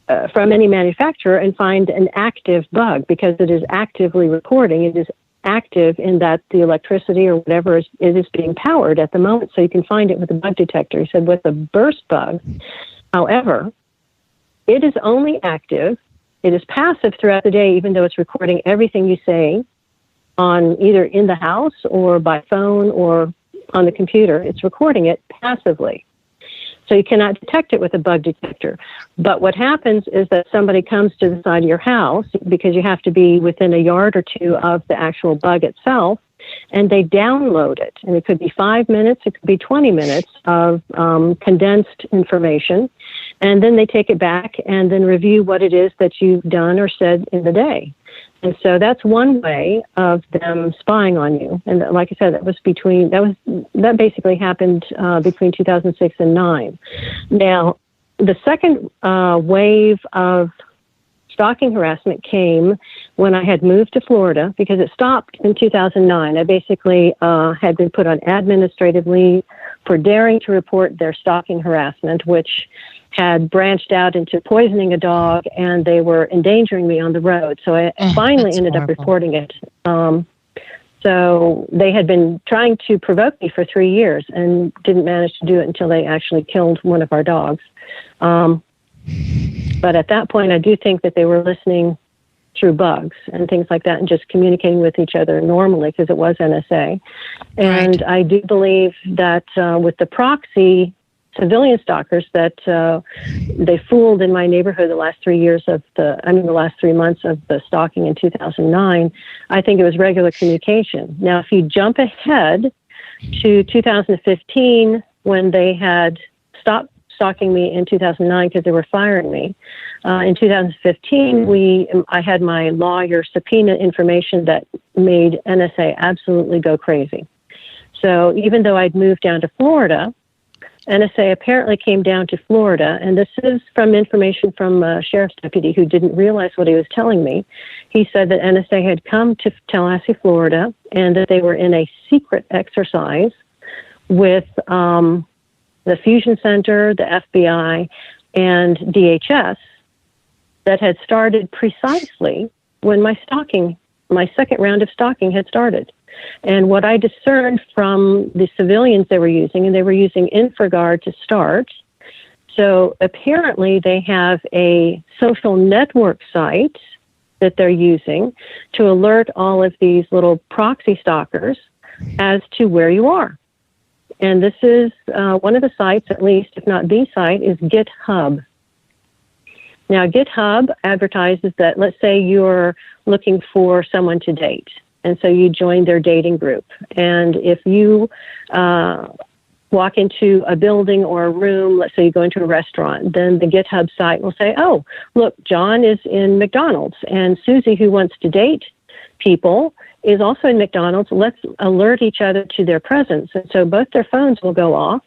any manufacturer and find an active bug, because it is actively recording. It is active in that the electricity or whatever it is being powered at the moment, so you can find it with a bug detector. He said with a burst bug, however, it is only active. It is passive throughout the day, even though it's recording everything you say on either in the house or by phone or on the computer. It's recording it passively. So you cannot detect it with a bug detector. But what happens is that somebody comes to the side of your house, because you have to be within a yard or two of the actual bug itself, and they download it. And it could be 5 minutes, it could be 20 minutes of condensed information. And then they take it back and then review what it is that you've done or said in the day. And so that's one way of them spying on you. And like I said, that basically happened between 2006 and 2009. Now, the second wave of stalking harassment came when I had moved to Florida, because it stopped in 2009. I basically had been put on administrative leave for daring to report their stalking harassment, which had branched out into poisoning a dog, and they were endangering me on the road. So I finally ended up reporting it. So they had been trying to provoke me for 3 years and didn't manage to do it until they actually killed one of our dogs. But at that point, I do think that they were listening through bugs and things like that and just communicating with each other normally, because it was NSA. And I do believe that with the proxy civilian stalkers that they fooled in my neighborhood the last 3 months of the stalking in 2009, I think it was regular communication. Now, if you jump ahead to 2015, when they had stopped stalking me in 2009 because they were firing me, in 2015, I had my lawyer subpoena information that made NSA absolutely go crazy. So even though I'd moved down to Florida, NSA apparently came down to Florida, and this is from information from a sheriff's deputy who didn't realize what he was telling me. He said that NSA had come to Tallahassee, Florida, and that they were in a secret exercise with the Fusion Center, the FBI, and DHS that had started precisely when my second round of stalking had started. And what I discerned from the civilians they were using, and they were using InfraGard to start. So apparently they have a social network site that they're using to alert all of these little proxy stalkers as to where you are. And this is one of the sites, at least, if not the site, is GitHub. Now, GitHub advertises that, let's say you're looking for someone to date. And so you join their dating group. And if you walk into a building or a room, let's say you go into a restaurant, then the GitHub site will say, oh, look, John is in McDonald's, and Susie, who wants to date people, is also in McDonald's. Let's alert each other to their presence. And so both their phones will go off,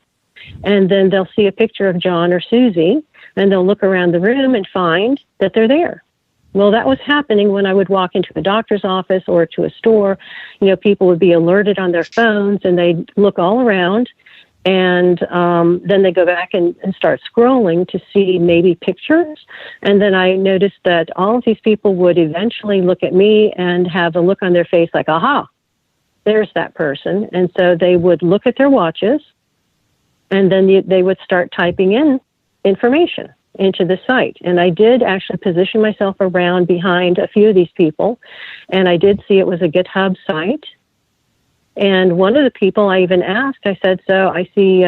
and then they'll see a picture of John or Susie, and they'll look around the room and find that they're there. Well, that was happening when I would walk into a doctor's office or to a store. You know, people would be alerted on their phones, and they'd look all around, And then they go back and start scrolling to see maybe pictures. And then I noticed that all of these people would eventually look at me and have a look on their face like, aha, there's that person. And so they would look at their watches, and then they would start typing in information into the site. And I did actually position myself around behind a few of these people, and I did see it was a GitHub site. And one of the people I even asked, I said, so I see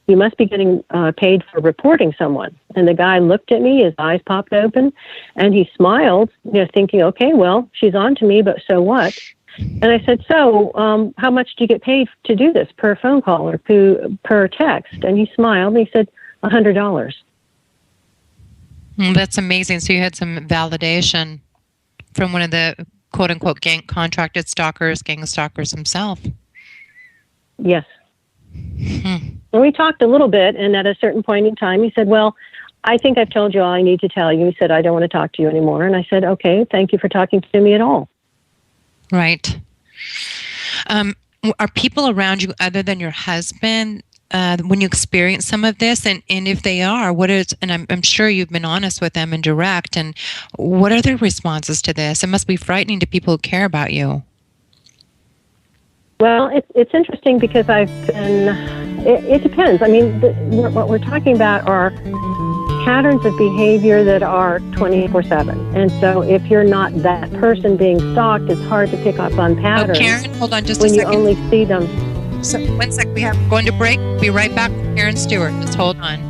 you must be getting paid for reporting someone. And the guy looked at me, his eyes popped open, and he smiled, thinking, okay, well, she's on to me, but so what? And I said, so how much do you get paid to do this, per phone call or per text? And he smiled, and he said, $100. That's amazing. So you had some validation from one of the quote-unquote contracted stalkers, gang stalkers himself. Yes. And we talked a little bit, and at a certain point in time, he said, well, I think I've told you all I need to tell you. He said, I don't want to talk to you anymore. And I said, okay, thank you for talking to me at all. Right. Are people around you other than your husband when you experience some of this? And if they are, what is, and I'm sure you've been honest with them and direct, and what are their responses to this? It must be frightening to people who care about you. Well, it's interesting because it depends. I mean, what we're talking about are patterns of behavior that are 24/7. And so if you're not that person being stalked, it's hard to pick up on patterns. Oh, Karen, hold on just when a second. You only see them. So, 1 sec, we have going to break. Be right back with Karen Stewart. Just hold on.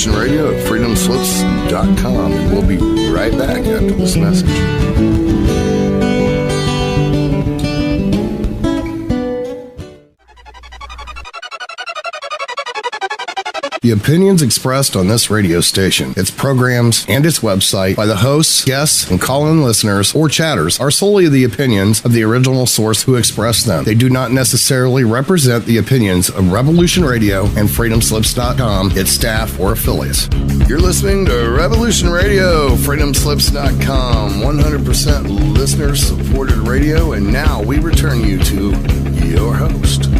Radio at freedomslips.com, and we'll be right back after this message. The opinions expressed on this radio station, its programs, and its website by the hosts, guests, and call-in listeners or chatters are solely the opinions of the original source who expressed them. They do not necessarily represent the opinions of Revolution Radio and freedomslips.com, its staff, or affiliates. You're listening to Revolution Radio, freedomslips.com, 100% listener-supported radio, and now we return you to your host.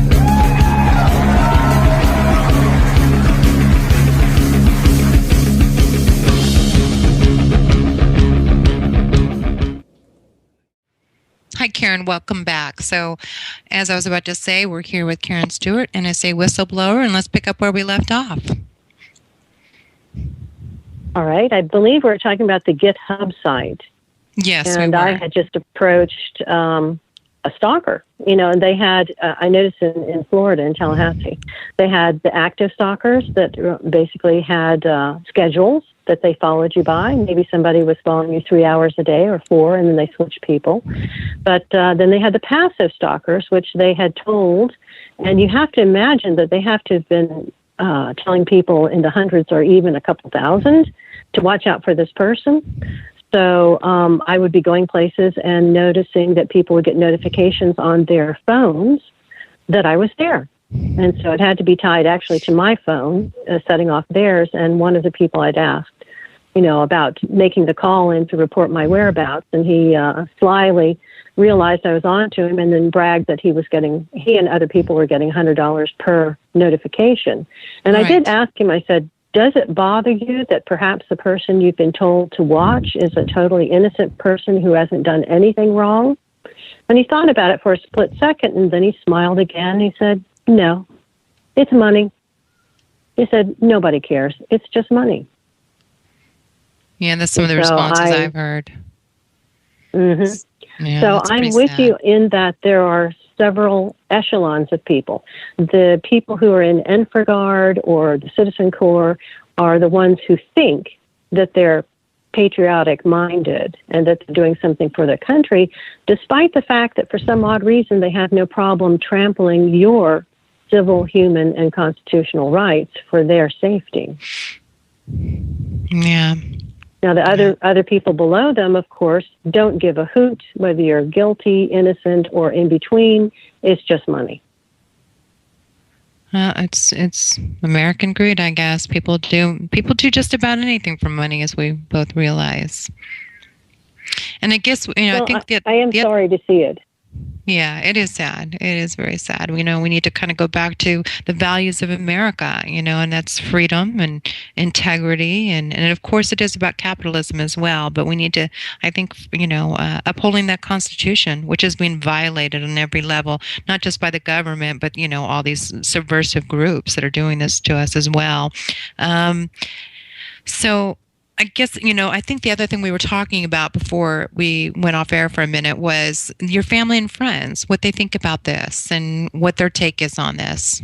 Hi, Karen. Welcome back. So, as I was about to say, we're here with Karen Stewart, NSA Whistleblower, and let's pick up where we left off. All right. I believe we're talking about the GitHub site. Yes, and I had just approached a stalker, and they had, I noticed in Florida, in Tallahassee, they had the active stalkers that basically had schedules that they followed you by. Maybe somebody was following you 3 hours a day or 4, and then they switched people. But then they had the passive stalkers, which they had told, and you have to imagine that they have to have been telling people in the hundreds or even a couple thousand to watch out for this person. So I would be going places and noticing that people would get notifications on their phones that I was there. And so it had to be tied actually to my phone, setting off theirs. And one of the people I'd asked, about making the call in to report my whereabouts. And he slyly realized I was on to him and then bragged that he and other people were getting $100 per notification. And right. I did ask him, I said, does it bother you that perhaps the person you've been told to watch is a totally innocent person who hasn't done anything wrong? And he thought about it for a split second, and then he smiled again. He said, no, it's money. He said, nobody cares. It's just money. Yeah, that's some of the responses I've heard. Mm-hmm. Yeah, so I'm with you in that there are several echelons of people. The people who are in Enfergard or the Citizen Corps are the ones who think that they're patriotic-minded and that they're doing something for their country, despite the fact that for some odd reason they have no problem trampling your civil, human, and constitutional rights for their safety. Yeah. Now, the other people below them, of course, don't give a hoot whether you're guilty, innocent, or in between. It's just money. It's American greed, I guess. People do just about anything for money, as we both realize. And I guess I think that I am sorry to see it. Yeah, it is sad. It is very sad. We need to kind of go back to the values of America, and that's freedom and integrity. And of course, it is about capitalism as well. But we need to, I think, upholding that Constitution, which is being violated on every level, not just by the government, but, all these subversive groups that are doing this to us as well. So I guess, I think the other thing we were talking about before we went off air for a minute was your family and friends, what they think about this and what their take is on this.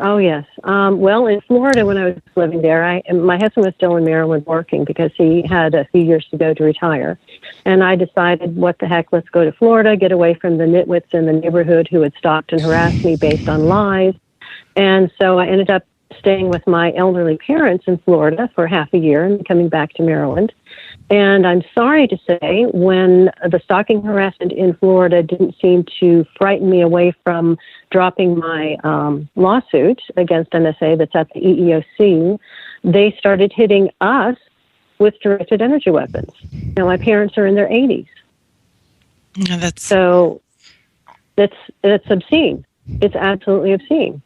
Oh, yes. Well, in Florida, when I was living there, my husband was still in Maryland working because he had a few years to go to retire. And I decided, what the heck, let's go to Florida, get away from the nitwits in the neighborhood who had stalked and harassed me based on lies. And so I ended up staying with my elderly parents in Florida for half a year and coming back to Maryland. And I'm sorry to say, when the stalking harassment in Florida didn't seem to frighten me away from dropping my lawsuit against NSA that's at the EEOC, they started hitting us with directed energy weapons. Now, my parents are in their 80s. Yeah, so it's obscene. It's absolutely obscene.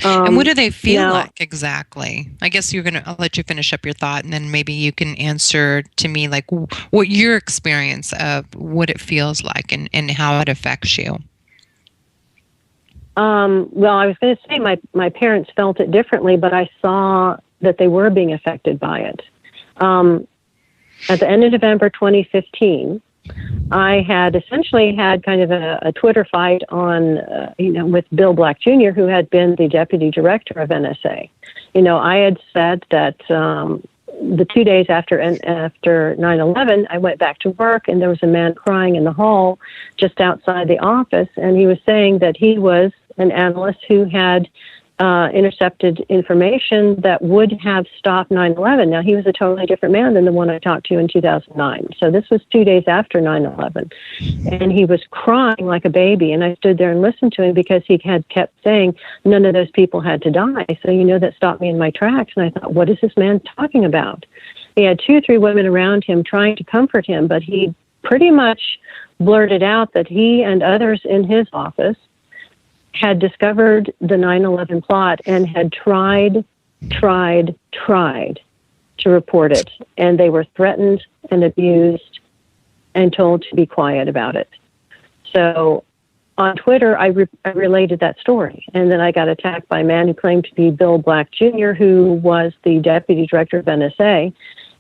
And what do they feel like exactly? I guess I'll let you finish up your thought, and then maybe you can answer to me like what your experience of what it feels like and how it affects you. Well, I was going to say my parents felt it differently, but I saw that they were being affected by it. At the end of November 2015, I had essentially had kind of a Twitter fight on, with Bill Black Jr., who had been the deputy director of NSA. I had said that the 2 days after 9/11, I went back to work, and there was a man crying in the hall just outside the office, and he was saying that he was an analyst who had intercepted information that would have stopped 9/11. Now, he was a totally different man than the one I talked to in 2009. So this was 2 days after 9/11. And he was crying like a baby. And I stood there and listened to him because he had kept saying none of those people had to die. So, that stopped me in my tracks. And I thought, what is this man talking about? He had 2 or 3 women around him trying to comfort him, but he pretty much blurted out that he and others in his office had discovered the 9/11 plot and had tried to report it. And they were threatened and abused and told to be quiet about it. So on Twitter, I related that story. And then I got attacked by a man who claimed to be Bill Black Jr., who was the deputy director of NSA.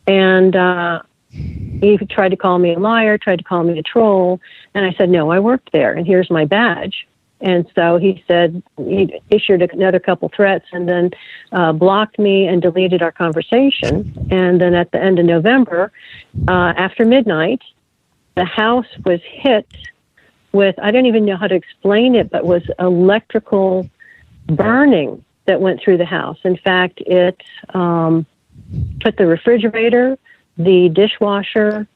And he tried to call me a liar, tried to call me a troll. And I said, no, I worked there, and here's my badge. And so he said he issued another couple threats and then blocked me and deleted our conversation. And then at the end of November, after midnight, the house was hit with, I don't even know how to explain it, but was electrical burning that went through the house. In fact, it put the refrigerator, the dishwasher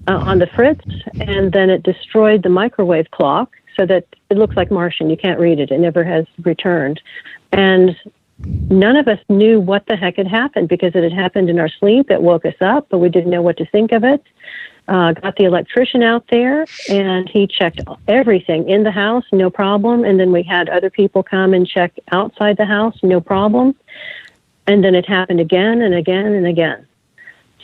on the fritz, and then it destroyed the microwave clock, so that it looks like Martian. You can't read it. It never has returned. And none of us knew what the heck had happened because it had happened in our sleep. It woke us up, but we didn't know what to think of it. Got the electrician out there, and he checked everything in the house, no problem. And then we had other people come and check outside the house, no problem. And then it happened again and again and again.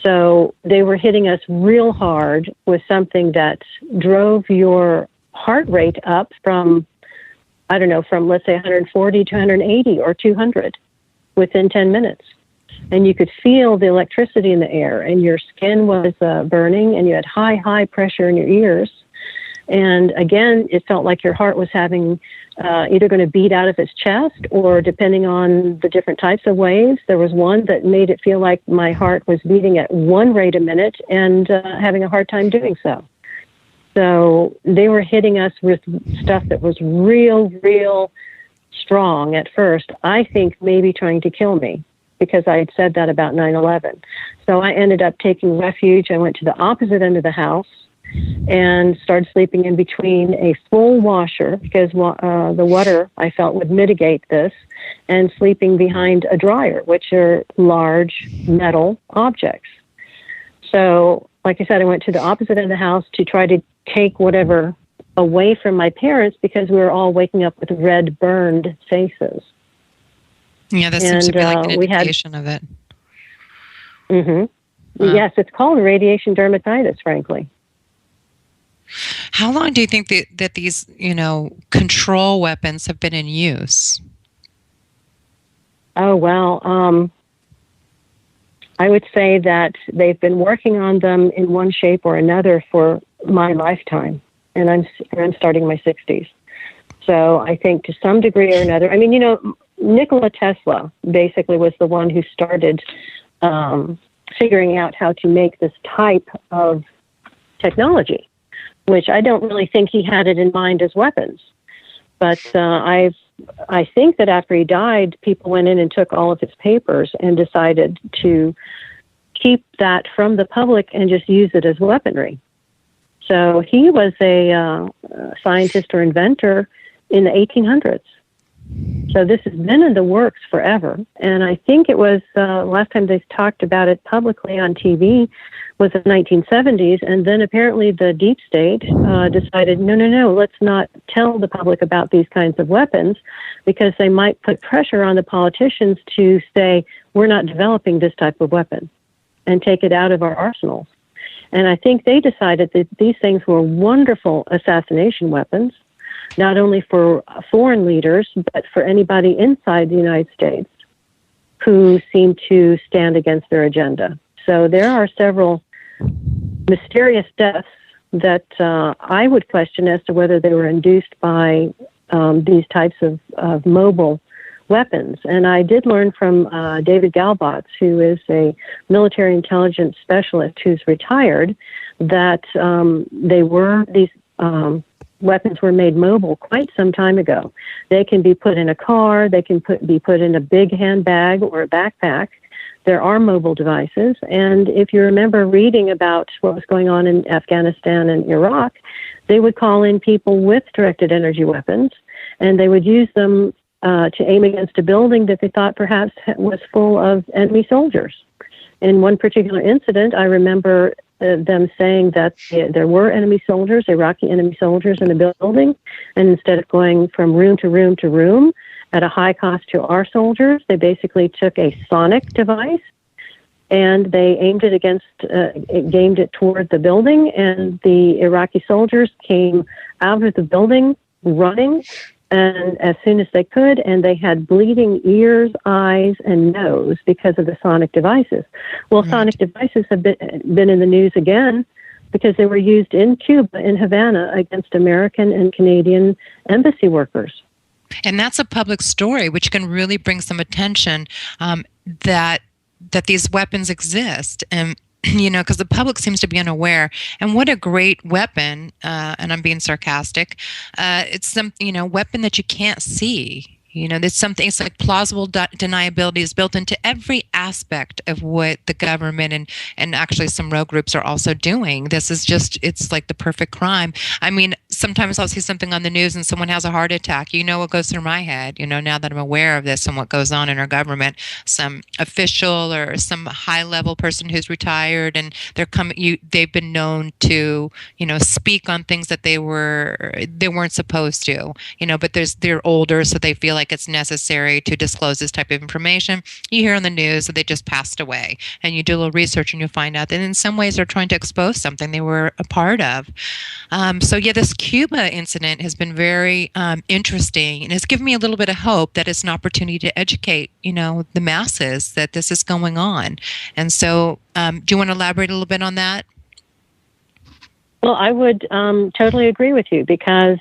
So they were hitting us real hard with something that drove your heart rate up from, let's say 140 to 180 or 200 within 10 minutes. And you could feel the electricity in the air, and your skin was burning, and you had high pressure in your ears. And again, it felt like your heart was having either going to beat out of its chest, or depending on the different types of waves, there was one that made it feel like my heart was beating at one rate a minute and having a hard time doing so. So they were hitting us with stuff that was real strong at first. I think maybe trying to kill me, because I had said that about 9/11. So I ended up taking refuge. I went to the opposite end of the house and started sleeping in between a full washer, because the water I felt would mitigate this, and sleeping behind a dryer, which are large metal objects. So, like I said, I went to the opposite end of the house to try to take whatever away from my parents, because we were all waking up with red, burned faces. Yeah, that seems to be like an indication of it. Mm-hmm. Wow. Yes, it's called radiation dermatitis, frankly. How long do you think that these, control weapons have been in use? Oh, well, I would say that they've been working on them in one shape or another for my lifetime, and I'm starting my 60s. So I think to some degree or another, I mean, Nikola Tesla basically was the one who started figuring out how to make this type of technology, which I don't really think he had it in mind as weapons. But I think that after he died, people went in and took all of his papers and decided to keep that from the public and just use it as weaponry. So he was a scientist or inventor in the 1800s. So this has been in the works forever. And I think it was last time they talked about it publicly on TV was the 1970s. And then apparently the deep state decided, no, let's not tell the public about these kinds of weapons, because they might put pressure on the politicians to say, we're not developing this type of weapon, and take it out of our arsenals. And I think they decided that these things were wonderful assassination weapons, not only for foreign leaders, but for anybody inside the United States who seemed to stand against their agenda. So there are several mysterious deaths that I would question as to whether they were induced by these types of mobile weapons. And I did learn from David Galbotz, who is a military intelligence specialist who's retired, that these weapons were made mobile quite some time ago. They can be put in a car, they can be put in a big handbag or a backpack. There are mobile devices, and if you remember reading about what was going on in Afghanistan and Iraq, they would call in people with directed energy weapons, and they would use them to aim against a building that they thought perhaps was full of enemy soldiers. In one particular incident, I remember them saying that there were enemy soldiers, Iraqi enemy soldiers in the building, and instead of going from room to room to room at a high cost to our soldiers, they basically took a sonic device and they aimed it toward the building, and the Iraqi soldiers came out of the building running and as soon as they could, and they had bleeding ears, eyes, and nose because of the sonic devices. Well, right. Sonic devices have been in the news again because they were used in Cuba, in Havana, against American and Canadian embassy workers. And that's a public story, which can really bring some attention that these weapons exist. And because the public seems to be unaware. And what a great weapon, and I'm being sarcastic, it's some, weapon that you can't see. It's like plausible deniability is built into every aspect of what the government and actually some rogue groups are also doing. This is it's like the perfect crime. I mean, sometimes I'll see something on the news and someone has a heart attack. What goes through my head, now that I'm aware of this and what goes on in our government, some official or some high level person who's retired and they've been known to, speak on things that they weren't supposed to, but they're older, so they feel like it's necessary to disclose this type of information. You hear on the news that they just passed away, and you do a little research and you find out that in some ways they're trying to expose something they were a part of. This Cuba incident has been very interesting, and it's given me a little bit of hope that it's an opportunity to educate, the masses that this is going on. And so, do you want to elaborate a little bit on that? Well, I would totally agree with you, because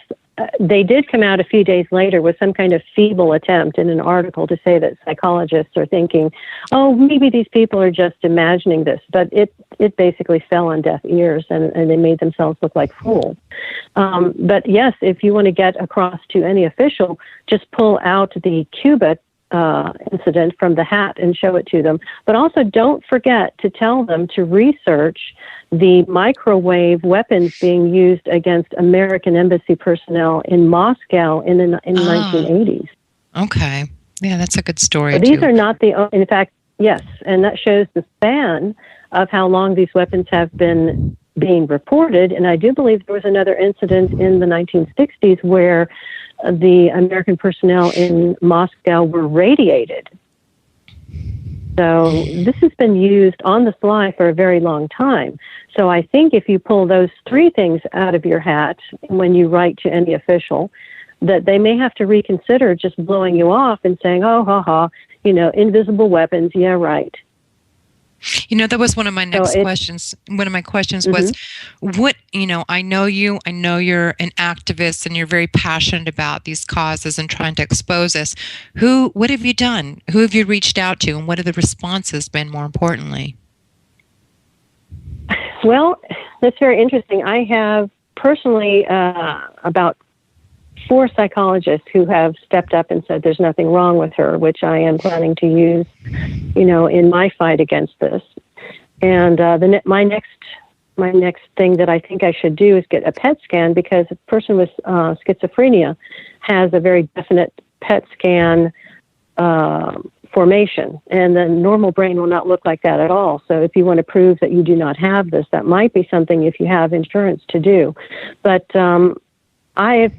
they did come out a few days later with some kind of feeble attempt in an article to say that psychologists are thinking, oh, maybe these people are just imagining this. But it basically fell on deaf ears, and they made themselves look like fools. But yes, if you want to get across to any official, just pull out the Cuba incident from the hat and show it to them. But also don't forget to tell them to research the microwave weapons being used against American embassy personnel in Moscow in the 1980s. Okay. Yeah, that's a good story. So these are not in fact, yes, and that shows the span of how long these weapons have been being reported. And I do believe there was another incident in the 1960s where the American personnel in Moscow were radiated. So this has been used on the fly for a very long time. So I think if you pull those three things out of your hat when you write to any official, that they may have to reconsider just blowing you off and saying, oh, ha, ha, invisible weapons, yeah, right. That was one of my next questions. One of my questions was, what, I know you're an activist and you're very passionate about these causes and trying to expose this. What have you done? Who have you reached out to, and what have the responses been, more importantly? Well, that's very interesting. I have personally about 4 psychologists who have stepped up and said there's nothing wrong with her, which I am planning to use, in my fight against this. And my next thing that I think I should do is get a PET scan, because a person with schizophrenia has a very definite PET scan formation, and the normal brain will not look like that at all. So if you want to prove that you do not have this, that might be something, if you have insurance, to do. But I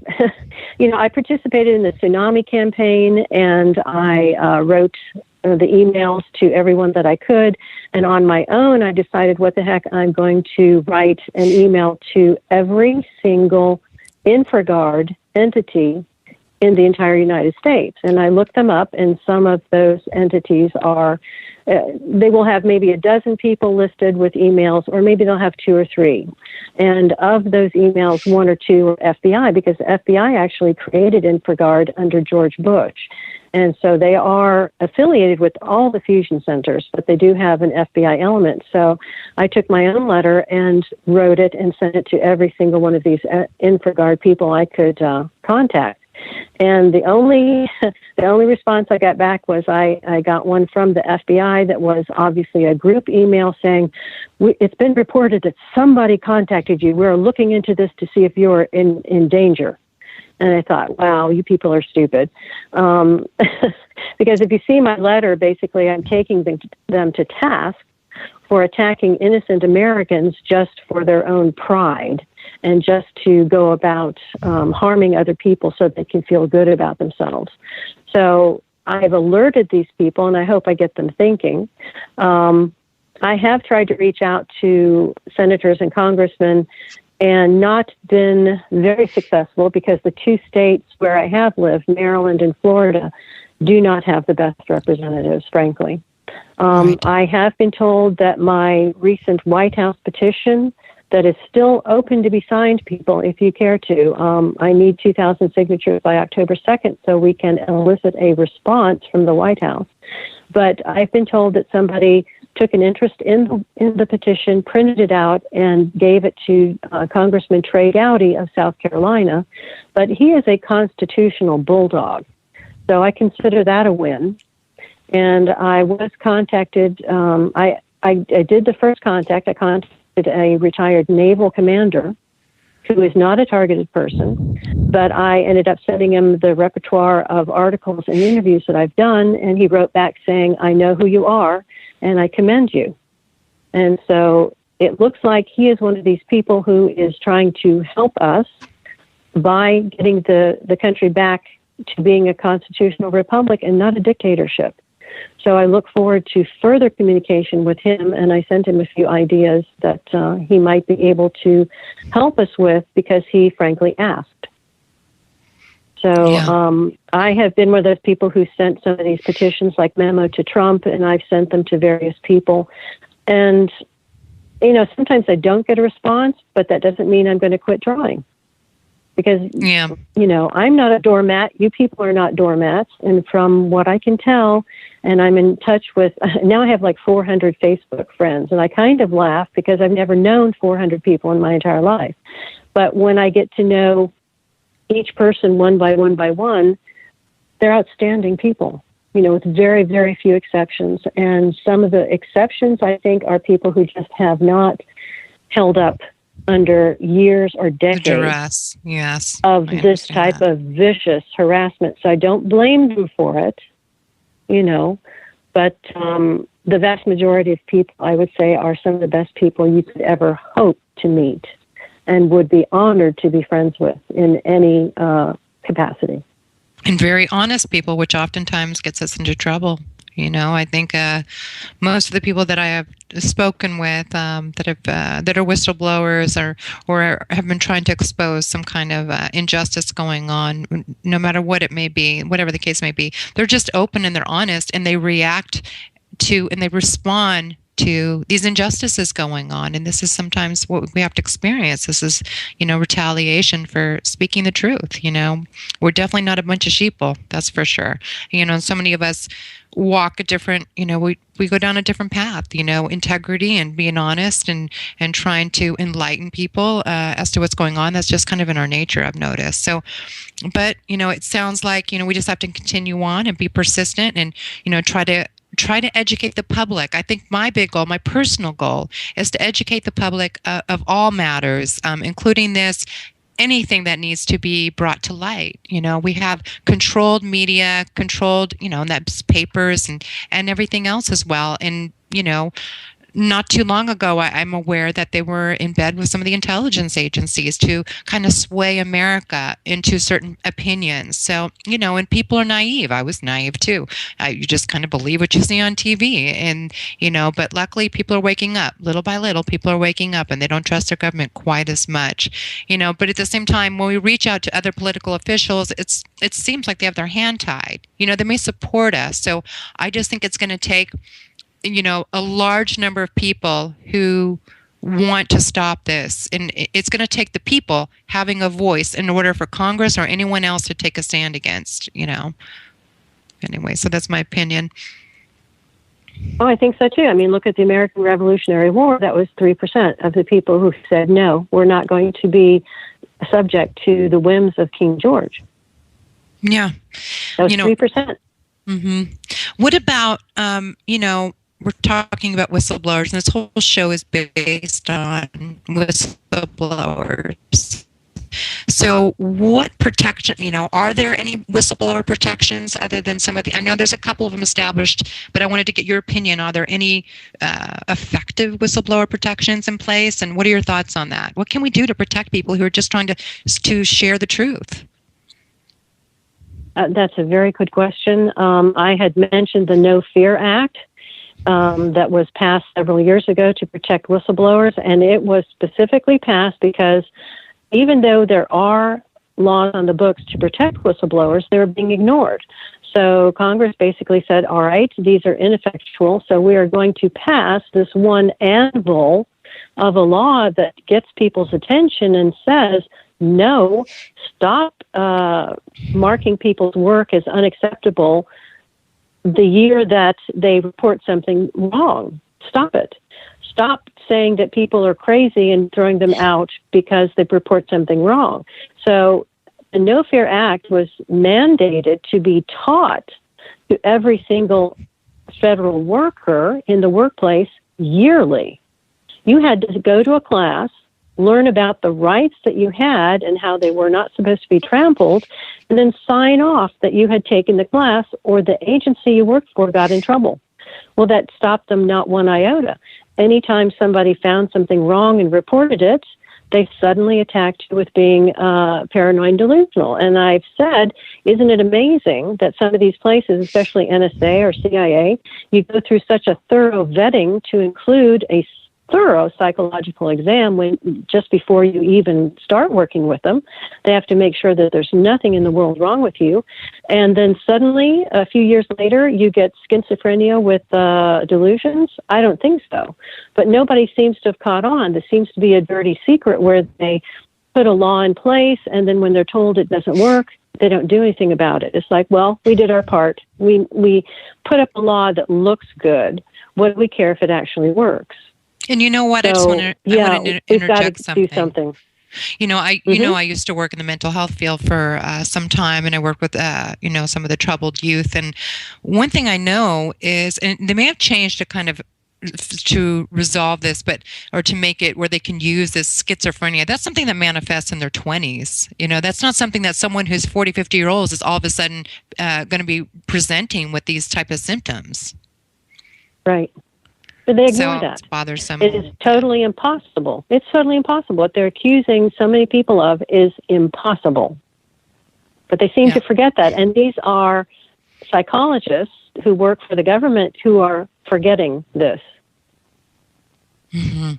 participated in the tsunami campaign, and I wrote the emails to everyone that I could. And on my own, I decided, what the heck, I'm going to write an email to every single InfraGard entity in the entire United States. And I looked them up, and some of those entities are, they will have maybe a dozen people listed with emails, or maybe they'll have 2 or 3. And of those emails, 1 or 2 are FBI, because the FBI actually created InfraGard under George Bush. And so they are affiliated with all the fusion centers, but they do have an FBI element. So I took my own letter and wrote it and sent it to every single one of these InfraGard people I could contact. And the only response I got back was I got one from the FBI that was obviously a group email saying, it's been reported that somebody contacted you. We're looking into this to see if you're in danger. And I thought, wow, you people are stupid. Because if you see my letter, basically I'm taking them to task for attacking innocent Americans just for their own pride, and just to go about harming other people so they can feel good about themselves. So I've alerted these people, and I hope I get them thinking. I have tried to reach out to senators and congressmen and not been very successful, because the 2 states where I have lived, Maryland and Florida, do not have the best representatives, frankly. I have been told that my recent White House petition, that is still open to be signed, people, if you care to. I need 2,000 signatures by October 2nd so we can elicit a response from the White House. But I've been told that somebody took an interest in the petition, printed it out, and gave it to Congressman Trey Gowdy of South Carolina. But he is a constitutional bulldog, so I consider that a win. And I was contacted. I did the first contact. I contacted a retired naval commander who is not a targeted person, but I ended up sending him the repertoire of articles and interviews that I've done, and he wrote back saying, I know who you are, and I commend you. And so it looks like he is one of these people who is trying to help us by getting the country back to being a constitutional republic and not a dictatorship. So I look forward to further communication with him, and I sent him a few ideas that he might be able to help us with, because he frankly asked. So I have been one of those people who sent some of these petitions like memo to Trump, and I've sent them to various people. And sometimes I don't get a response, but that doesn't mean I'm going to quit trying. Because, I'm not a doormat. You people are not doormats. And from what I can tell, and I'm in touch with, now I have like 400 Facebook friends. And I kind of laugh because I've never known 400 people in my entire life. But when I get to know each person one by one, they're outstanding people, with very, very few exceptions. And some of the exceptions, I think, are people who just have not held up under years or decades duress, yes, of this type of vicious harassment. So I don't blame them for it, but the vast majority of people, I would say, are some of the best people you could ever hope to meet and would be honored to be friends with in any capacity. And very honest people, which oftentimes gets us into trouble. I think most of the people that I have spoken with that are whistleblowers or have been trying to expose some kind of injustice going on, no matter what it may be, whatever the case may be, they're just open and they're honest, and they react to and they respond to these injustices going on. And this is sometimes what we have to experience. This is, retaliation for speaking the truth. We're definitely not a bunch of sheeple, that's for sure. And so many of us walk a different, we go down a different path, integrity and being honest and trying to enlighten people as to what's going on. That's just kind of in our nature, I've noticed. So, but, it sounds like, we just have to continue on and be persistent and, try to educate the public. I think my big goal, my personal goal, is to educate the public of all matters, including anything that needs to be brought to light. We have controlled media, and that's papers and everything else as well. And, not too long ago, I'm aware that they were in bed with some of the intelligence agencies to kind of sway America into certain opinions. So, and people are naive. I was naive too. You just kind of believe what you see on TV. And, but luckily people are waking up. Little by little, people are waking up and they don't trust their government quite as much. But at the same time, when we reach out to other political officials, it seems like they have their hand tied. They may support us. So I just think it's going to take a large number of people who want to stop this. And it's going to take the people having a voice in order for Congress or anyone else to take a stand against, Anyway, so that's my opinion. Oh, I think so too. I mean, look at the American Revolutionary War. That was 3% of the people who said, no, we're not going to be subject to the whims of King George. Yeah. That was 3%. Mm-hmm. What about, we're talking about whistleblowers, and this whole show is based on whistleblowers. So what protection, are there any whistleblower protections other than some of the, I know there's a couple of them established, but I wanted to get your opinion. Are there any effective whistleblower protections in place? And what are your thoughts on that? What can we do to protect people who are just trying to share the truth? That's a very good question. I had mentioned the No Fear Act. That was passed several years ago to protect whistleblowers, and it was specifically passed because even though there are laws on the books to protect whistleblowers, they're being ignored. So Congress basically said, all right, these are ineffectual, so we are going to pass this one anvil of a law that gets people's attention and says, no, stop marking people's work as unacceptable the year that they report something wrong. Stop it. Stop saying that people are crazy and throwing them out because they report something wrong. So the No Fear Act was mandated to be taught to every single federal worker in the workplace yearly. You had to go to a class, learn about the rights that you had and how they were not supposed to be trampled, and then sign off that you had taken the class or the agency you worked for got in trouble. Well, that stopped them not one iota. Anytime somebody found something wrong and reported it, they suddenly attacked you with being paranoid and delusional. And I've said, isn't it amazing that some of these places, especially NSA or CIA, you go through such a thorough vetting to include a thorough psychological exam just before you even start working with them. They have to make sure that there's nothing in the world wrong with you. And then suddenly, a few years later, you get schizophrenia with delusions? I don't think so. But nobody seems to have caught on. This seems to be a dirty secret where they put a law in place, and then when they're told it doesn't work, they don't do anything about it. It's like, well, we did our part. We put up a law that looks good. What do we care if it actually works? And you know what? So, I just want to interject something. Do something. I used to work in the mental health field for some time, and I worked with some of the troubled youth. And one thing I know is, and they may have changed to resolve this, or to make it where they can use this schizophrenia. That's something that manifests in their 20s. That's not something that someone who's 40, 50 years old is all of a sudden going to be presenting with these type of symptoms. Right. But they ignore that. It's bothersome. It is totally impossible. It's totally impossible. What they're accusing so many people of is impossible. But they seem to forget that. And these are psychologists who work for the government who are forgetting this. Mm-hmm.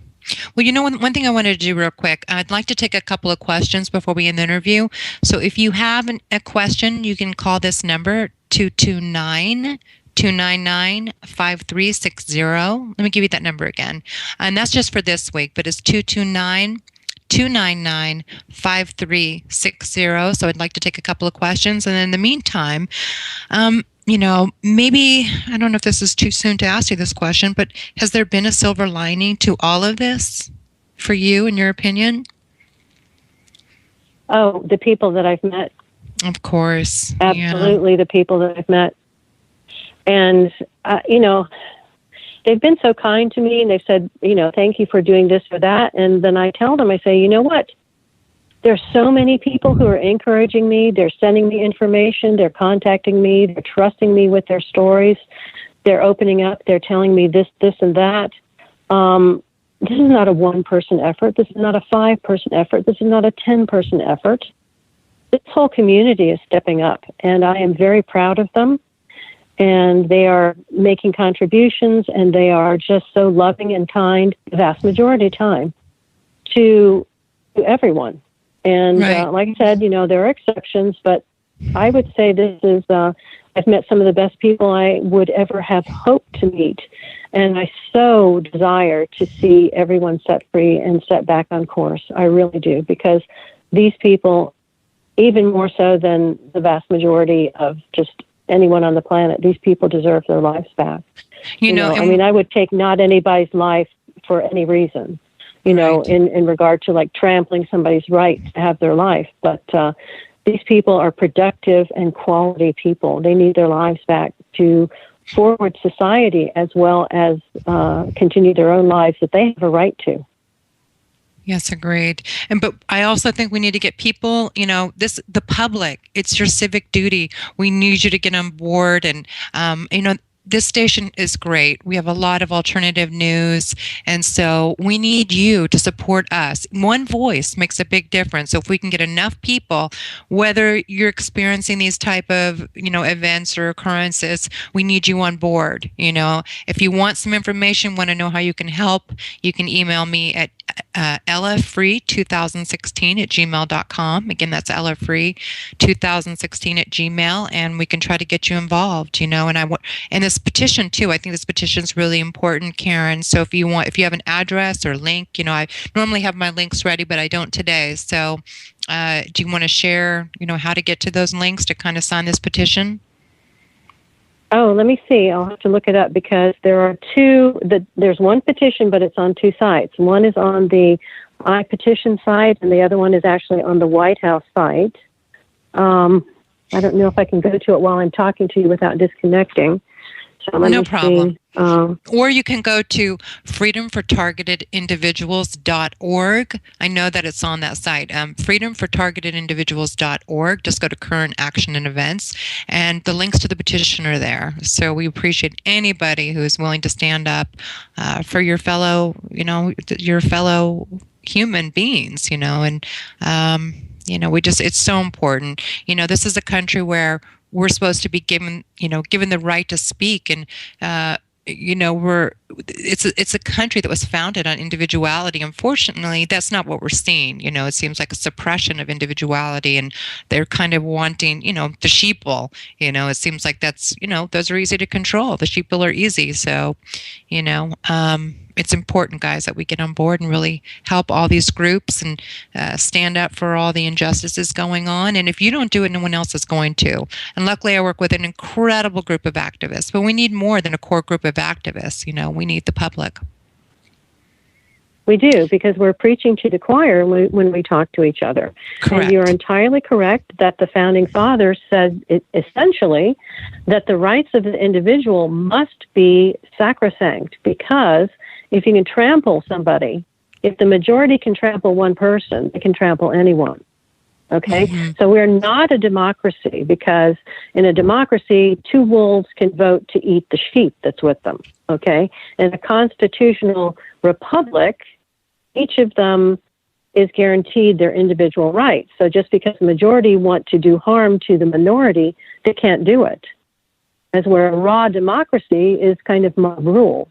Well, one thing I wanted to do real quick, I'd like to take a couple of questions before we end the interview. So if you have a question, you can call this number, 229-299-5360. Let me give you that number again. And that's just for this week, but it's 229-299-5360. So I'd like to take a couple of questions. And in the meantime, maybe, I don't know if this is too soon to ask you this question, but has there been a silver lining to all of this for you, in your opinion? Oh, the people that I've met. Of course. Absolutely, the people that I've met. And, they've been so kind to me, and they've said, thank you for doing this or that. And then I tell them, I say, you know what? There's so many people who are encouraging me. They're sending me information. They're contacting me. They're trusting me with their stories. They're opening up. They're telling me this, and that. This is not a one-person effort. This is not a 5-person effort. This is not a 10-person effort. This whole community is stepping up, and I am very proud of them. And they are making contributions, and they are just so loving and kind, the vast majority of time, to everyone. And like I said, there are exceptions, but I would say this is, I've met some of the best people I would ever have hoped to meet. And I so desire to see everyone set free and set back on course. I really do, because these people, even more so than the vast majority of just anyone on the planet, these people deserve their lives back. I would take not anybody's life for any reason. In regard to like trampling somebody's right to have their life. But these people are productive and quality people. They need their lives back to forward society as well as continue their own lives that they have a right to. Yes, agreed. But I also think we need to get people, the public, it's your civic duty. We need you to get on board. And, this station is great. We have a lot of alternative news, and so we need you to support us. One voice makes a big difference. So if we can get enough people, whether you're experiencing these type of, events or occurrences, we need you on board. If you want some information, want to know how you can help, you can email me at ellafree2016@gmail.com. Again, that's ellafree2016@gmail, and we can try to get you involved, and this petition too. I think this petition is really important, Karen. So if you have an address or link, I normally have my links ready, but I don't today. So do you want to share, how to get to those links to kind of sign this petition? Oh, let me see. I'll have to look it up, because there are two. There's one petition, but it's on two sites. One is on the iPetition site, and the other one is actually on the White House site. I don't know if I can go to it while I'm talking to you without disconnecting. So no problem. Or you can go to freedomfortargetedindividuals.org. I know that it's on that site. Freedomfortargetedindividuals.org. Just go to current action and events, and the links to the petition are there. So we appreciate anybody who is willing to stand up for your fellow, your fellow human beings, and it's so important. This is a country where we're supposed to be given the right to speak, and it's a country that was founded on individuality. Unfortunately, that's not what we're seeing. It seems like a suppression of individuality, and they're kind of wanting, the sheeple. It seems like that's, those are easy to control. The sheeple are easy. So, it's important, guys, that we get on board and really help all these groups and stand up for all the injustices going on. And if you don't do it, no one else is going to. And luckily, I work with an incredible group of activists. But we need more than a core group of activists. We need the public. We do, because we're preaching to the choir when we talk to each other. Correct. And you're entirely correct that the Founding Fathers said essentially that the rights of the individual must be sacrosanct, because if you can trample somebody, if the majority can trample one person, they can trample anyone. Okay? Mm-hmm. So we're not a democracy, because in a democracy, two wolves can vote to eat the sheep that's with them. Okay? In a constitutional republic, each of them is guaranteed their individual rights. So just because the majority want to do harm to the minority, they can't do it. As where a raw democracy is kind of mob rule.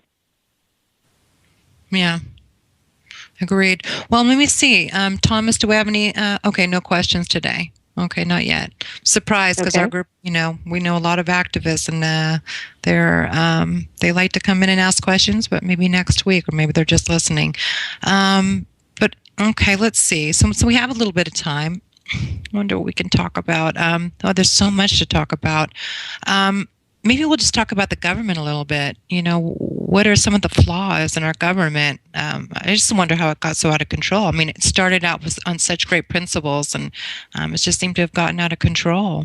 Yeah. Agreed. Well, let me see. Thomas, do we have any? Okay, no questions today. Okay, not yet. Surprised, because our group, we know a lot of activists, and they like to come in and ask questions, but maybe next week, or maybe they're just listening. But okay, let's see. So we have a little bit of time. I wonder what we can talk about. There's so much to talk about. Maybe we'll just talk about the government a little bit. What are some of the flaws in our government? I just wonder how it got so out of control. I mean, it started out on such great principles, and it just seemed to have gotten out of control.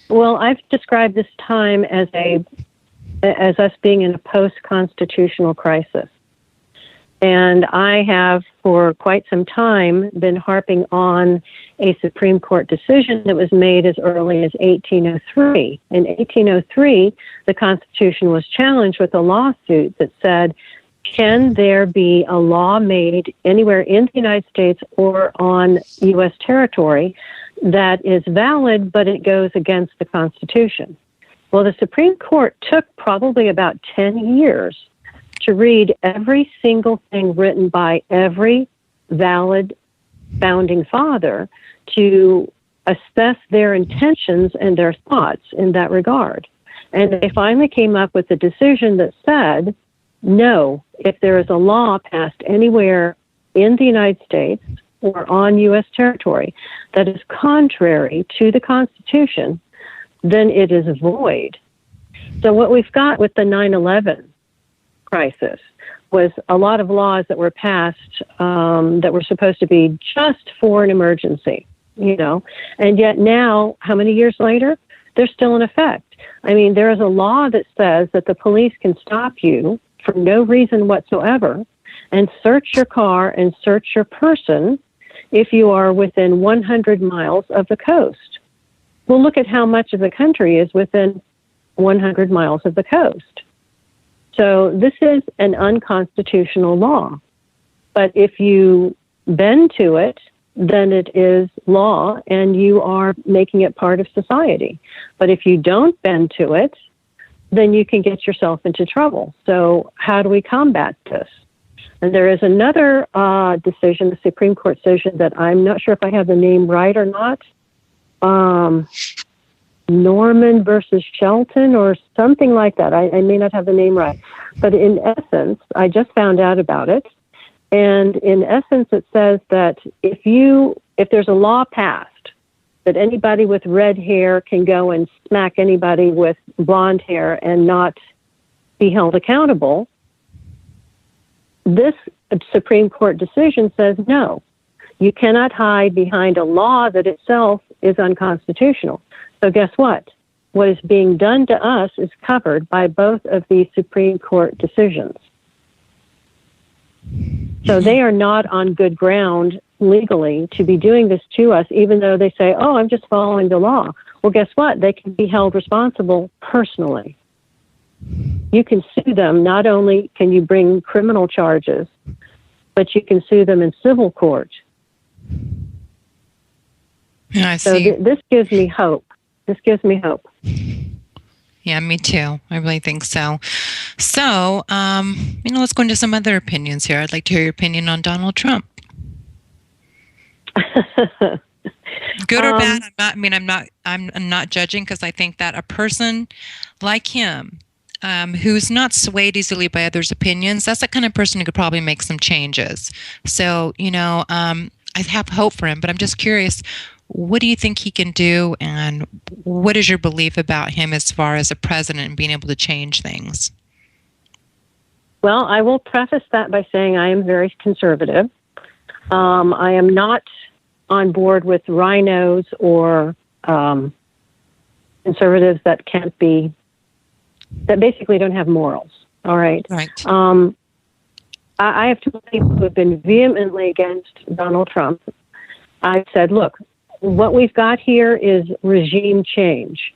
Well, I've described this time as us being in a post-constitutional crisis. And I have, for quite some time, been harping on a Supreme Court decision that was made as early as 1803. In 1803, the Constitution was challenged with a lawsuit that said, can there be a law made anywhere in the United States or on U.S. territory that is valid, but it goes against the Constitution? Well, the Supreme Court took probably about 10 years to read every single thing written by every valid founding father to assess their intentions and their thoughts in that regard. And they finally came up with a decision that said, no, if there is a law passed anywhere in the United States or on U.S. territory that is contrary to the Constitution, then it is void. So what we've got with the 9/11 crisis was a lot of laws that were passed that were supposed to be just for an emergency, and yet now, how many years later, they're still in effect. I mean, there is a law that says that the police can stop you for no reason whatsoever and search your car and search your person if you are within 100 miles of the coast. Well, look at how much of the country is within 100 miles of the coast. So this is an unconstitutional law. But if you bend to it, then it is law and you are making it part of society. But if you don't bend to it, then you can get yourself into trouble. So how do we combat this? And there is another decision, the Supreme Court decision, that I'm not sure if I have the name right or not. Norman versus Shelton or something like that. I may not have the name right. But in essence, I just found out about it. And in essence, it says that if there's a law passed that anybody with red hair can go and smack anybody with blonde hair and not be held accountable, this Supreme Court decision says no. You cannot hide behind a law that itself is unconstitutional. So guess what? What is being done to us is covered by both of these Supreme Court decisions. So they are not on good ground legally to be doing this to us, even though they say, oh, I'm just following the law. Well, guess what? They can be held responsible personally. You can sue them. Not only can you bring criminal charges, but you can sue them in civil court. Yeah, I see. So this gives me hope. This gives me hope. Yeah, me too. I really think so. So, let's go into some other opinions here. I'd like to hear your opinion on Donald Trump. Good or bad? I'm not judging, because I think that a person like him, who's not swayed easily by others' opinions, that's the kind of person who could probably make some changes. So, I have hope for him, but I'm just curious, what do you think he can do, and what is your belief about him as far as a president and being able to change things? Well, I will preface that by saying I am very conservative. I am not on board with rhinos or conservatives that basically don't have morals. All right. Right. I have two people who have been vehemently against Donald Trump. I said, look, what we've got here is regime change.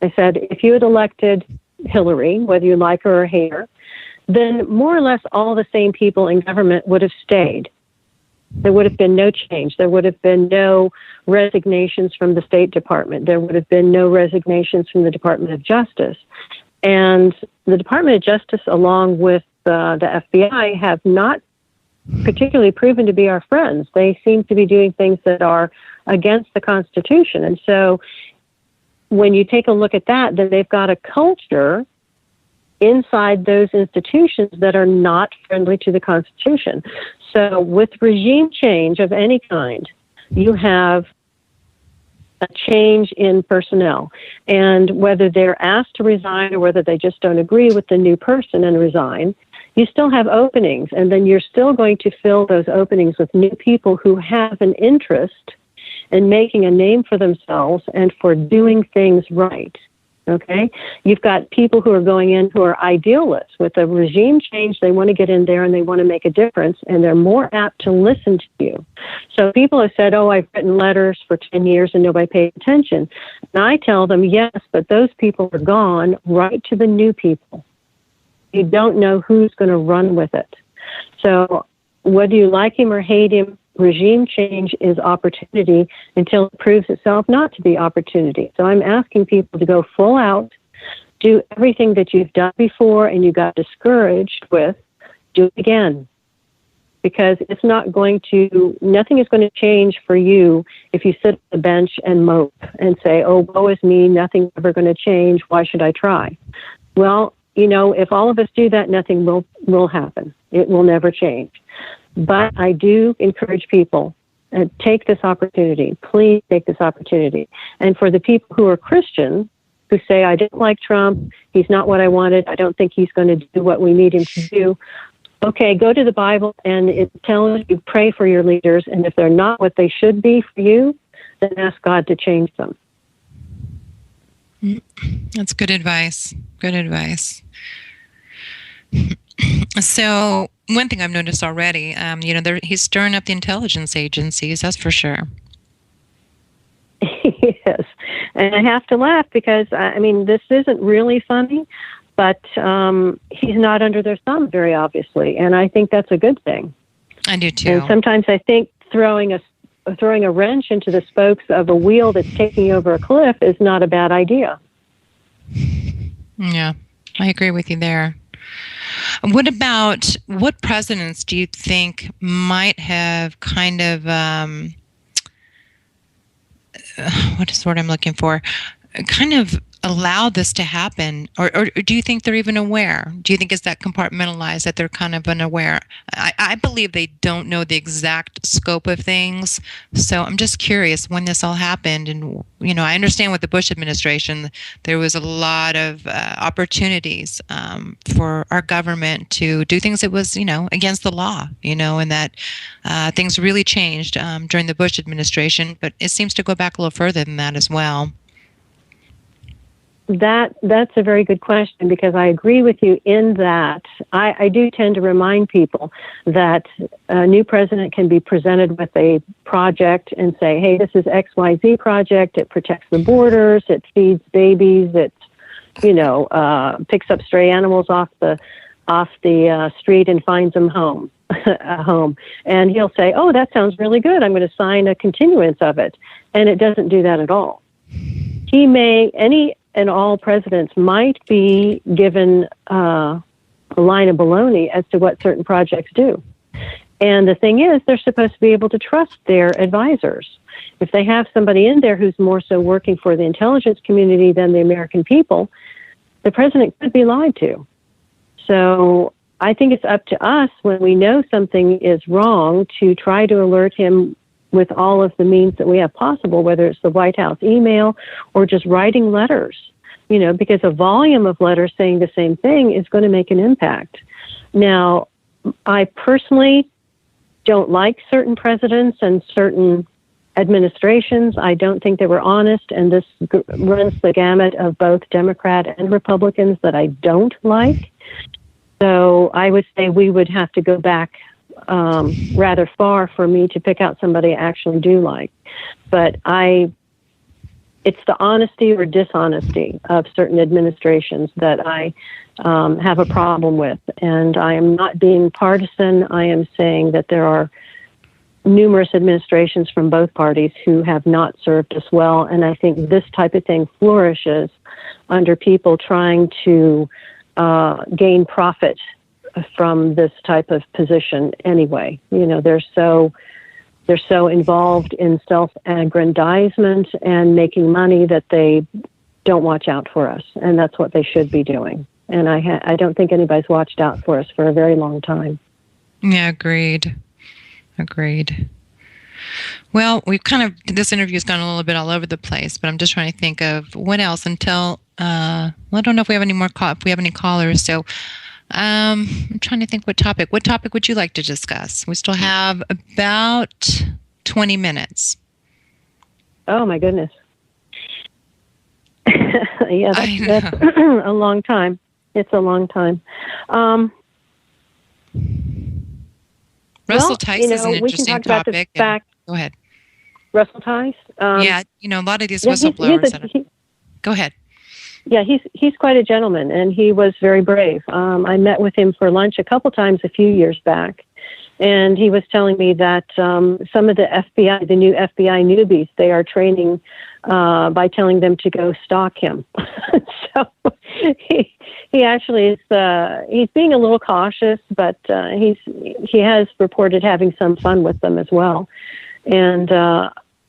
I said, if you had elected Hillary, whether you like her or hate her, then more or less all the same people in government would have stayed. There would have been no change. There would have been no resignations from the State Department. There would have been no resignations from the Department of Justice. And the Department of Justice, along with the FBI, have not particularly proven to be our friends. They seem to be doing things that are against the Constitution. And so when you take a look at that, then they've got a culture inside those institutions that are not friendly to the Constitution. So with regime change of any kind, you have a change in personnel. And whether they're asked to resign or whether they just don't agree with the new person and resign, you still have openings. And then you're still going to fill those openings with new people who have an interest in making a name for themselves and for doing things right. Okay? You've got people who are going in who are idealists. With a regime change, they want to get in there and they want to make a difference, and they're more apt to listen to you. So people have said, oh, I've written letters for 10 years and nobody paid attention. And I tell them, yes, but those people are gone right to the new people. You don't know who's going to run with it. So whether you like him or hate him, regime change is opportunity until it proves itself not to be opportunity. So I'm asking people to go full out, do everything that you've done before and you got discouraged with, do it again. Because it's not going to, nothing is going to change for you if you sit on the bench and mope and say, oh, woe is me, nothing's ever going to change, why should I try? Well, if all of us do that, nothing will happen. It will never change. But I do encourage people, take this opportunity. Please take this opportunity. And for the people who are Christian, who say, I didn't like Trump, he's not what I wanted, I don't think he's going to do what we need him to do. Okay, go to the Bible and it tells you, pray for your leaders. And if they're not what they should be for you, then ask God to change them. That's good advice. Good advice. So one thing I've noticed already, he's stirring up the intelligence agencies, that's for sure. Yes. And I have to laugh because, this isn't really funny, but he's not under their thumb very obviously. And I think that's a good thing. I do too. And sometimes I think throwing a wrench into the spokes of a wheel that's taking over a cliff is not a bad idea. Yeah, I agree with you there. What presidents do you think might have kind of, what is the word I'm looking for, kind of allowed this to happen? Or do you think they're even aware? Do you think it's that compartmentalized that they're kind of unaware? I believe they don't know the exact scope of things. So I'm just curious when this all happened. And, I understand with the Bush administration, there was a lot of opportunities for our government to do things that was, against the law, and that things really changed during the Bush administration. But it seems to go back a little further than that as well. That's a very good question, because I agree with you in that I do tend to remind people that a new president can be presented with a project and say, hey, this is XYZ project. It protects the borders. It feeds babies. It, picks up stray animals off the street and finds them a home. And he'll say, oh, that sounds really good. I'm going to sign a continuance of it. And it doesn't do that at all. He may, and all presidents might be given a line of baloney as to what certain projects do. And the thing is, they're supposed to be able to trust their advisors. If they have somebody in there who's more so working for the intelligence community than the American people, the president could be lied to. So I think it's up to us when we know something is wrong to try to alert him with all of the means that we have possible, whether it's the White House email or just writing letters, because a volume of letters saying the same thing is going to make an impact. Now, I personally don't like certain presidents and certain administrations. I don't think they were honest, and this runs the gamut of both Democrat and Republicans that I don't like. So I would say we would have to go back rather far for me to pick out somebody I actually do like. But it's the honesty or dishonesty of certain administrations that I have a problem with. And I am not being partisan. I am saying that there are numerous administrations from both parties who have not served us well. And I think this type of thing flourishes under people trying to gain profit from this type of position anyway. They're so involved in self-aggrandizement and making money that they don't watch out for us. And that's what they should be doing. And I don't think anybody's watched out for us for a very long time. Yeah, agreed. Well, this interview's gone a little bit all over the place, but I'm just trying to think of what else until, I don't know if we have any more if we have any callers. So I'm trying to think what topic would you like to discuss? We still have about 20 minutes. Oh my goodness. Yeah, that's a long time. It's a long time. Russell Tice is an interesting topic. Go ahead. Russell Tice? A lot of these whistleblowers. Go ahead. Yeah, he's quite a gentleman, and he was very brave. I met with him for lunch a couple times a few years back, and he was telling me that some of the FBI, the new FBI newbies, they are training by telling them to go stalk him. So he actually is he's being a little cautious, but he has reported having some fun with them as well. And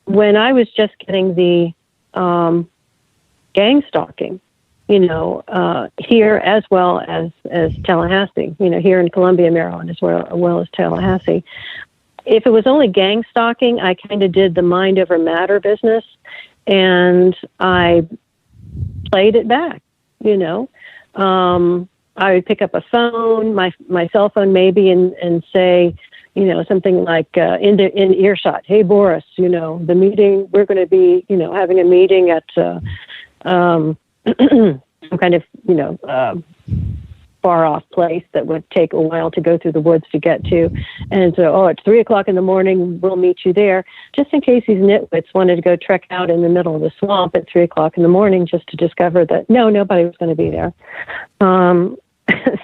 when I was just getting the gang stalking, here as well as Tallahassee, here in Columbia, Maryland, as well as Tallahassee. If it was only gang stalking, I kind of did the mind over matter business, and I played it back. I would pick up a phone, my cell phone maybe, and say, something like in earshot, "Hey Boris, the meeting, we're going to be, having a meeting at some kind of, far off place that would take a while to go through the woods to get to. And so, it's 3:00 in the morning, we'll meet you there," just in case these nitwits wanted to go trek out in the middle of the swamp at 3:00 in the morning just to discover that nobody was going to be there.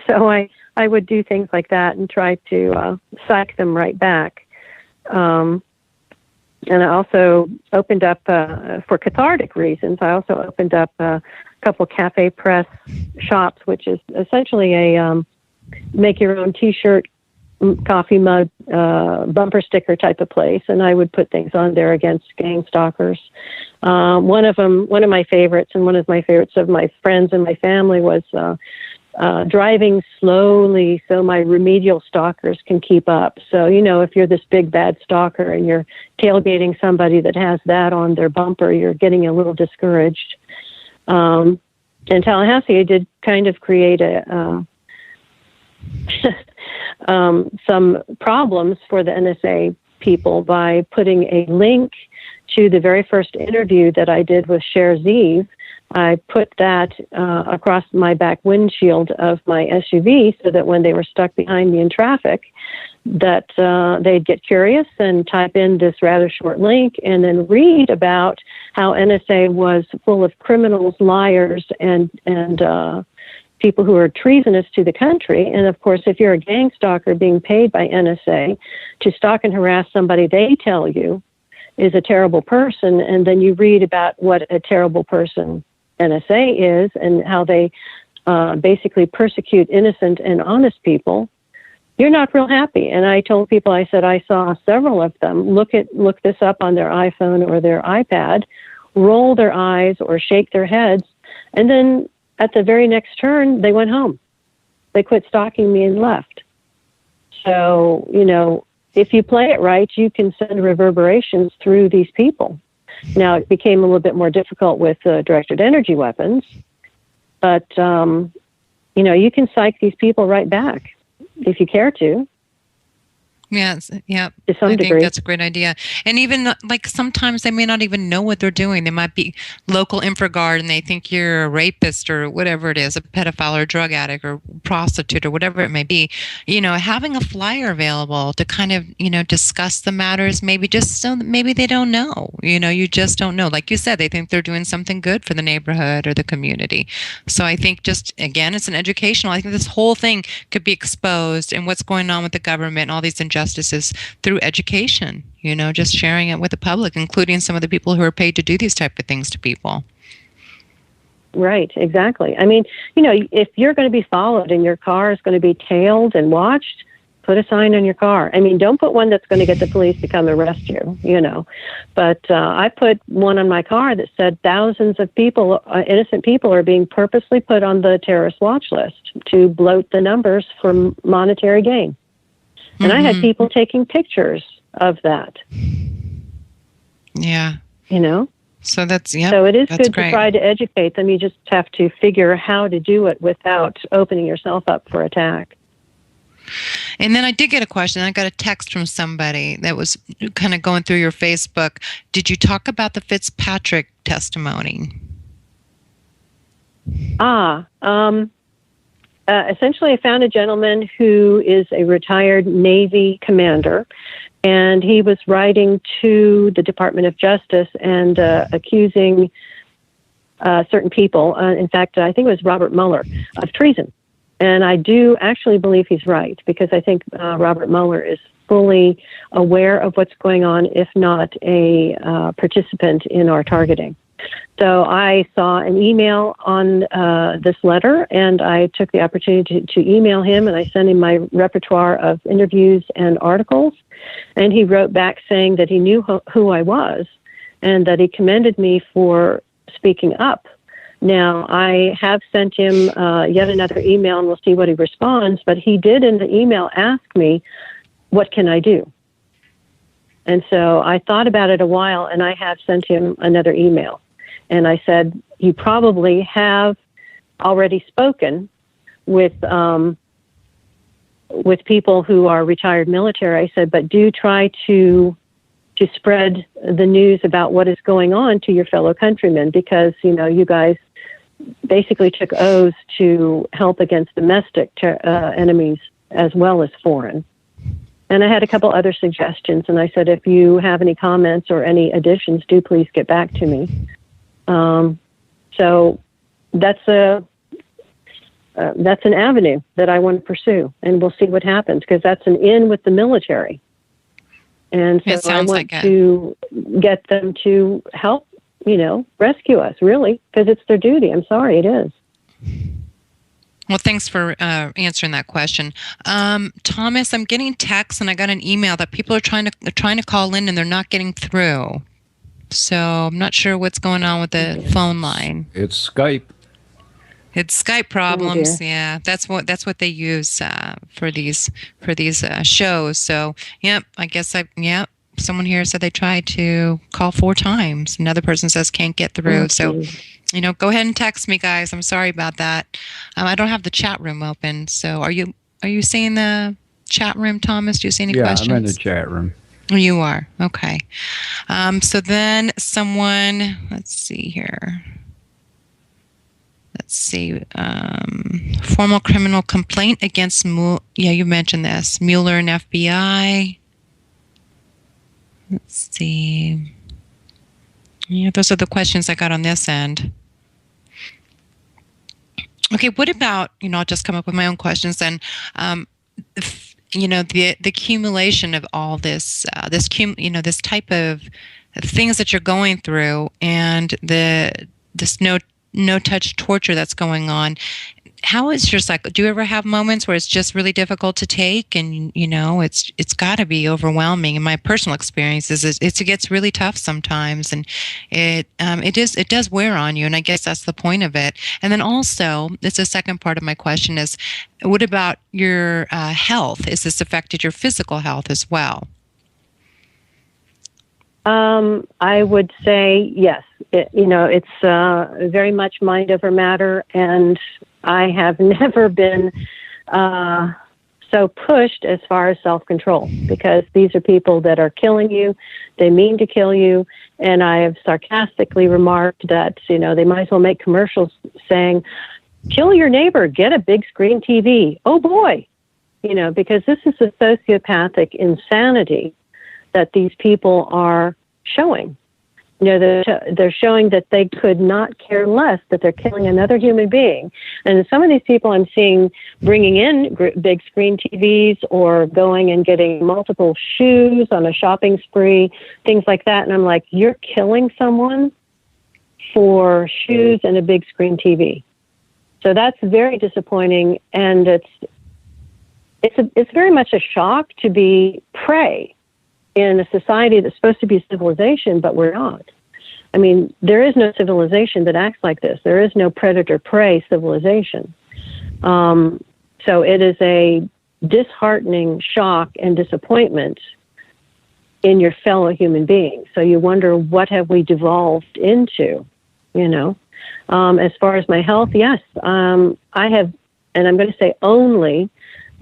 So I would do things like that and try to psych them right back. And I also opened up, for cathartic reasons, I also opened up a couple cafe press shops, which is essentially a make your own T-shirt, coffee mug, bumper sticker type of place. And I would put things on there against gang stalkers. One of my favorites, and one of my favorites of my friends and my family, was driving slowly so my remedial stalkers can keep up. So, if you're this big bad stalker and you're tailgating somebody that has that on their bumper, you're getting a little discouraged. In Tallahassee, I did kind of create some problems for the NSA people by putting a link to the very first interview that I did with Cher Zeev. I put that across my back windshield of my SUV so that when they were stuck behind me in traffic, that they'd get curious and type in this rather short link and then read about how NSA was full of criminals, liars, and people who are treasonous to the country. And of course, if you're a gang stalker being paid by NSA to stalk and harass somebody they tell you is a terrible person, and then you read about what a terrible person NSA is and how they basically persecute innocent and honest people, you're not real happy. And I told people, I said, I saw several of them look this up on their iPhone or their iPad, roll their eyes or shake their heads, and then at the very next turn, they went home. They quit stalking me and left. So, if you play it right, you can send reverberations through these people. Now, it became a little bit more difficult with directed energy weapons, but, you can psych these people right back if you care to. Yes, yeah. To some degree. Think that's a great idea. And even like sometimes they may not even know what they're doing. They might be local InfraGard and they think you're a rapist or whatever it is, a pedophile or a drug addict or prostitute or whatever it may be. Having a flyer available to kind of, discuss the matters, maybe just so maybe they don't know. You just don't know. Like you said, they think they're doing something good for the neighborhood or the community. So I think just, again, it's an educational. I think this whole thing could be exposed and what's going on with the government and all these injustices through education, just sharing it with the public, including some of the people who are paid to do these type of things to people. Right, exactly. I mean, if you're going to be followed and your car is going to be tailed and watched, put a sign on your car. I mean, don't put one that's going to get the police to come arrest you, But I put one on my car that said thousands of people, innocent people, are being purposely put on the terrorist watch list to bloat the numbers for monetary gain. And I had people taking pictures of that. Yeah. So that's, yeah. So it is good great. to try to educate them. You just have to figure how to do it without opening yourself up for attack. And then I did get a question. I got a text from somebody that was kind of going through your Facebook. Did you talk about the Fitzpatrick testimony? Essentially, I found a gentleman who is a retired Navy commander, and he was writing to the Department of Justice and accusing certain people. In fact, I think it was Robert Mueller of treason. And I do actually believe he's right, because I think Robert Mueller is fully aware of what's going on, if not a participant in our targeting. So I saw an email on this letter, and I took the opportunity to email him, and I sent him my repertoire of interviews and articles. And he wrote back saying that he knew who I was and that he commended me for speaking up. Now, I have sent him yet another email, and we'll see what he responds. But he did in the email ask me, what can I do? And so I thought about it a while, and I have sent him another email. And I said, you probably have already spoken with people who are retired military. I said, but do try to spread the news about what is going on to your fellow countrymen, because, you guys basically took oaths to help against domestic enemies as well as foreign. And I had a couple other suggestions, and I said, if you have any comments or any additions, do please get back to me. So that's an avenue that I want to pursue, and we'll see what happens, because that's an in with the military. And so I want to get them to help, rescue us, really, because it's their duty. I'm sorry, it is. Well, thanks for answering that question. Thomas, I'm getting texts and I got an email that people are trying to call in and they're not getting through. So I'm not sure what's going on with the phone line. It's Skype. It's Skype problems. Oh, yeah, that's what they use for these shows. So, I guess someone here said they tried to call 4 times. Another person says can't get through. So, go ahead and text me, guys. I'm sorry about that. I don't have the chat room open. So, are you seeing the chat room, Thomas? Do you see any questions? Yeah, I'm in the chat room. You are? Okay. So then someone, let's see here. Let's see. Formal criminal complaint against, you mentioned this, Mueller and FBI. Let's see. Yeah, those are the questions I got on this end. Okay, what about, I'll just come up with my own questions then. The accumulation of all this, this type of things that you're going through, and this no-touch torture that's going on. How is your cycle? Do you ever have moments where it's just really difficult to take, and it's got to be overwhelming? In my personal experiences, it gets really tough sometimes, and it does wear on you. And I guess that's the point of it. And then also, it's the second part of my question is, what about your health? Has this affected your physical health as well? I would say yes. It's very much mind over matter, and I have never been so pushed as far as self-control, because these are people that are killing you. They mean to kill you. And I have sarcastically remarked that, they might as well make commercials saying, kill your neighbor, get a big screen TV. Oh boy. Because this is a sociopathic insanity that these people are showing. They're showing that they could not care less that they're killing another human being. And some of these people I'm seeing bringing in big screen TVs or going and getting multiple shoes on a shopping spree, things like that. And I'm like, you're killing someone for shoes and a big screen TV. So that's very disappointing. And it's very much a shock to be prey in a society that's supposed to be civilization, but we're not. I mean, there is no civilization that acts like this. There is no predator-prey civilization. So it is a disheartening shock and disappointment in your fellow human beings. So you wonder, what have we devolved into, As far as my health, yes, I have, and I'm going to say only,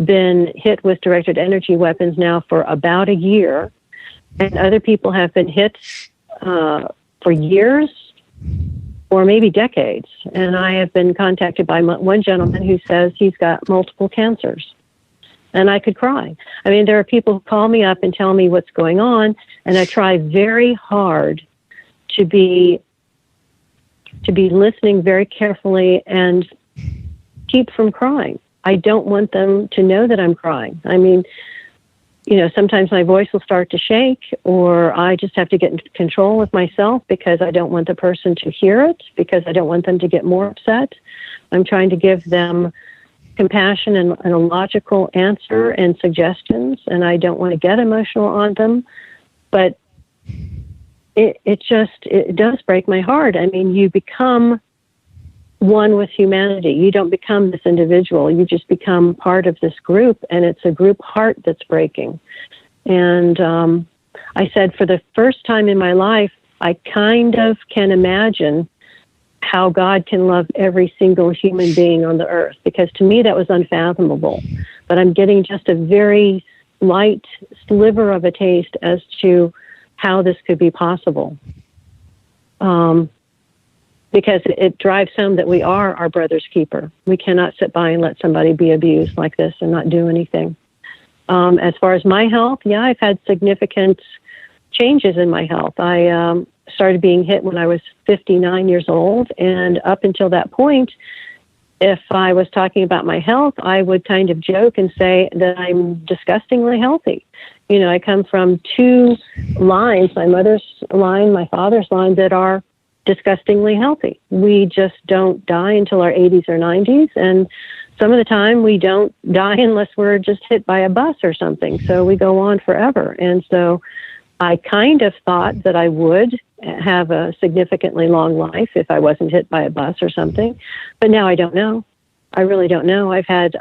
been hit with directed energy weapons now for about a year. And other people have been hit for years or maybe decades. And I have been contacted by one gentleman who says he's got multiple cancers. And I could cry. I mean, there are people who call me up and tell me what's going on, and I try very hard to be listening very carefully and keep from crying. I don't want them to know that I'm crying. I mean, sometimes my voice will start to shake, or I just have to get in control with myself because I don't want the person to hear it, because I don't want them to get more upset. I'm trying to give them compassion and a logical answer and suggestions, and I don't want to get emotional on them. But it does break my heart. I mean, you become one with humanity. You don't become this individual. You just become part of this group, and it's a group heart that's breaking. And I said, for the first time in my life, I kind of can imagine how God can love every single human being on the earth, because to me that was unfathomable. But I'm getting just a very light sliver of a taste as to how this could be possible. Because it drives home that we are our brother's keeper. We cannot sit by and let somebody be abused like this and not do anything. As far as my health, yeah, I've had significant changes in my health. I started being hit when I was 59 years old, and up until that point, if I was talking about my health, I would kind of joke and say that I'm disgustingly healthy. I come from two lines, my mother's line, my father's line, that are disgustingly healthy. We just don't die until our 80s or 90s, and some of the time we don't die unless we're just hit by a bus or something. So we go on forever. And so I kind of thought that I would have a significantly long life if I wasn't hit by a bus or something, but now I don't know. I really don't know. I've had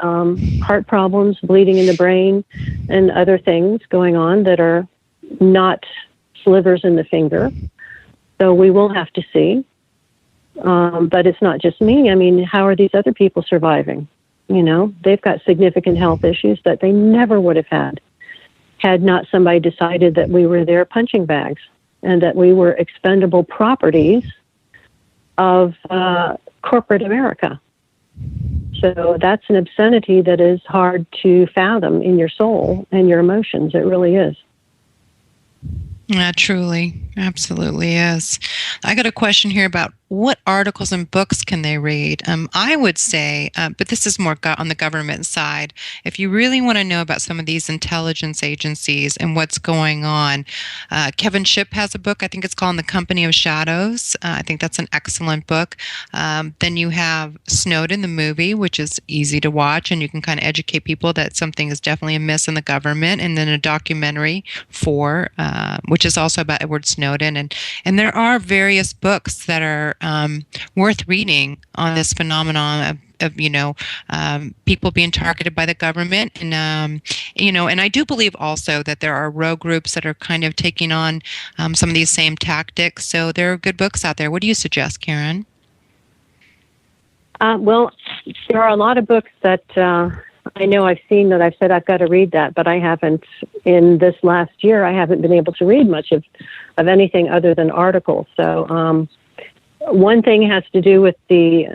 heart problems, bleeding in the brain, and other things going on that are not slivers in the finger. So we will have to see. But it's not just me. I mean, how are these other people surviving? They've got significant health issues that they never would have had not somebody decided that we were their punching bags and that we were expendable properties of corporate America. So that's an obscenity that is hard to fathom in your soul and your emotions. It really is. Yeah, truly. Absolutely is. I got a question here about what articles and books can they read? I would say, but this is more on the government side, if you really want to know about some of these intelligence agencies and what's going on, Kevin Shipp has a book, I think it's called In the Company of Shadows. I think that's an excellent book. Then you have Snowden, the movie, which is easy to watch, and you can kind of educate people that something is definitely amiss in the government. And then a documentary which is also about Edward Snowden. And there are various books that are worth reading on this phenomenon of people being targeted by the government, and and I do believe also that there are rogue groups that are kind of taking on some of these same tactics. So there are good books out there. What do you suggest, Karen? Well, there are a lot of books that I know I've seen that I've said I've got to read that, but I haven't. In this last year, I haven't been able to read much of anything other than articles. So one thing has to do with the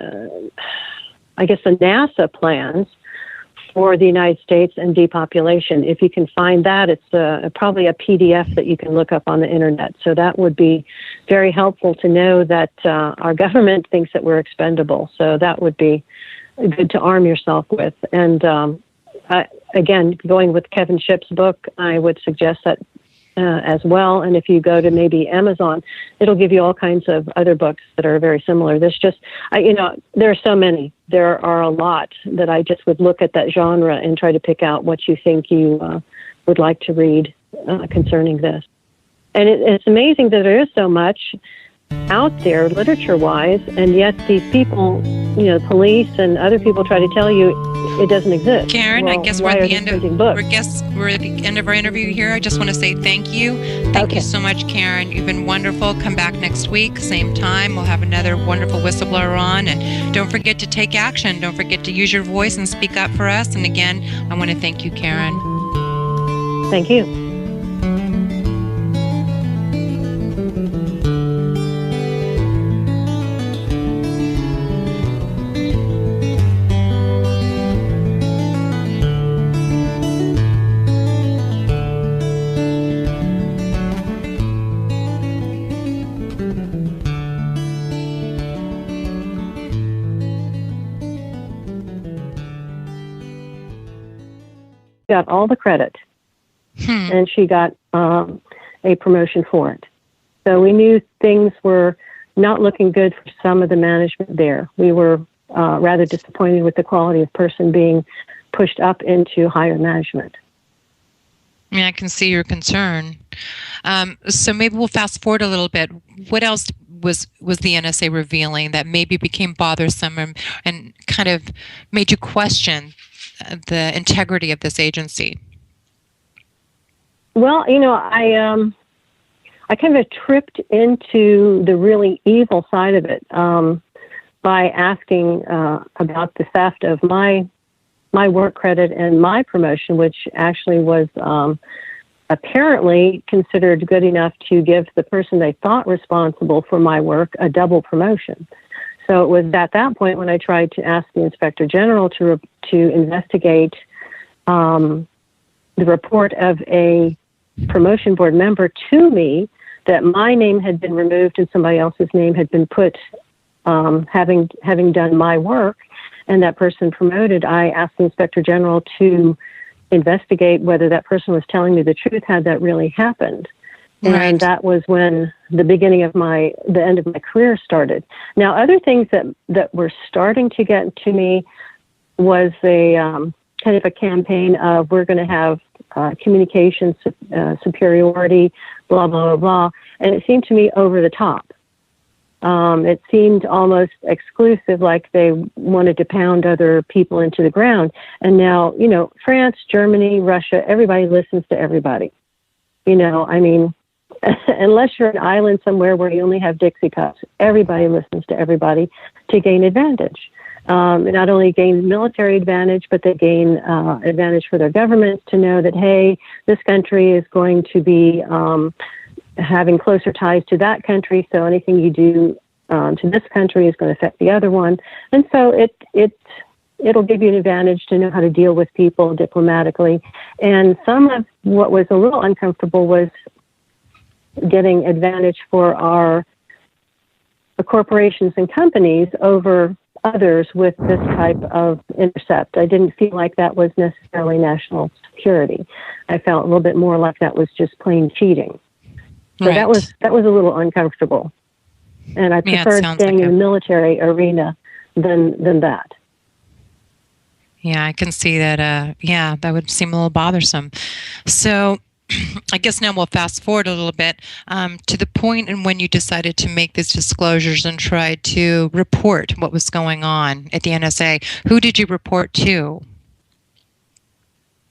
NASA plans for the United States and depopulation. If you can find that, it's probably a PDF that you can look up on the internet. So that would be very helpful to know that our government thinks that we're expendable. So that would be good to arm yourself with. And again, going with Kevin Shipp's book, I would suggest that as well. And if you go to maybe Amazon, it'll give you all kinds of other books that are very similar. There are so many. There are a lot that I just would look at that genre and try to pick out what you think you would like to read concerning this. And it's amazing that there is so much out there literature-wise, and yet these people, police and other people try to tell you it doesn't exist. Karen, well, I guess we're at the end of our interview here. I just want to say thank you. Thank you so much, Karen. You've been wonderful. Come back next week, same time. We'll have another wonderful whistleblower on. And don't forget to take action. Don't forget to use your voice and speak up for us. And again, I want to thank you, Karen. Thank you. Got all the credit, and she got a promotion for it. So we knew things were not looking good for some of the management there. We were rather disappointed with the quality of person being pushed up into higher management. Yeah, I can see your concern. So maybe we'll fast forward a little bit. What else was the NSA revealing that maybe became bothersome and kind of made you question the integrity of this agency? Well, I kind of tripped into the really evil side of it by asking about the theft of my work credit and my promotion, which actually was apparently considered good enough to give the person they thought responsible for my work a double promotion. So it was at that point when I tried to ask the Inspector General to investigate the report of a promotion board member to me that my name had been removed and somebody else's name had been put, having done my work, and that person promoted. I asked the Inspector General to investigate whether that person was telling me the truth, had that really happened. Right. And that was when the beginning of the end of my career started. Now, other things that were starting to get to me was a kind of a campaign of we're going to have communication superiority, blah, blah, blah, blah. And it seemed to me over the top. It seemed almost exclusive, like they wanted to pound other people into the ground. And now, France, Germany, Russia, everybody listens to everybody. Unless you're an island somewhere where you only have Dixie cups, everybody listens to everybody to gain advantage. Not only gain military advantage, but they gain advantage for their governments to know that, hey, this country is going to be having closer ties to that country, so anything you do to this country is going to affect the other one. And so it'll give you an advantage to know how to deal with people diplomatically. And some of what was a little uncomfortable was getting advantage for our corporations and companies over others with this type of intercept. I didn't feel like that was necessarily national security. I felt a little bit more like that was just plain cheating. So that was a little uncomfortable. And I preferred staying in the military arena than that. Yeah, I can see that. That would seem a little bothersome. So I guess now we'll fast forward a little bit to the point in when you decided to make these disclosures and try to report what was going on at the NSA. Who did you report to?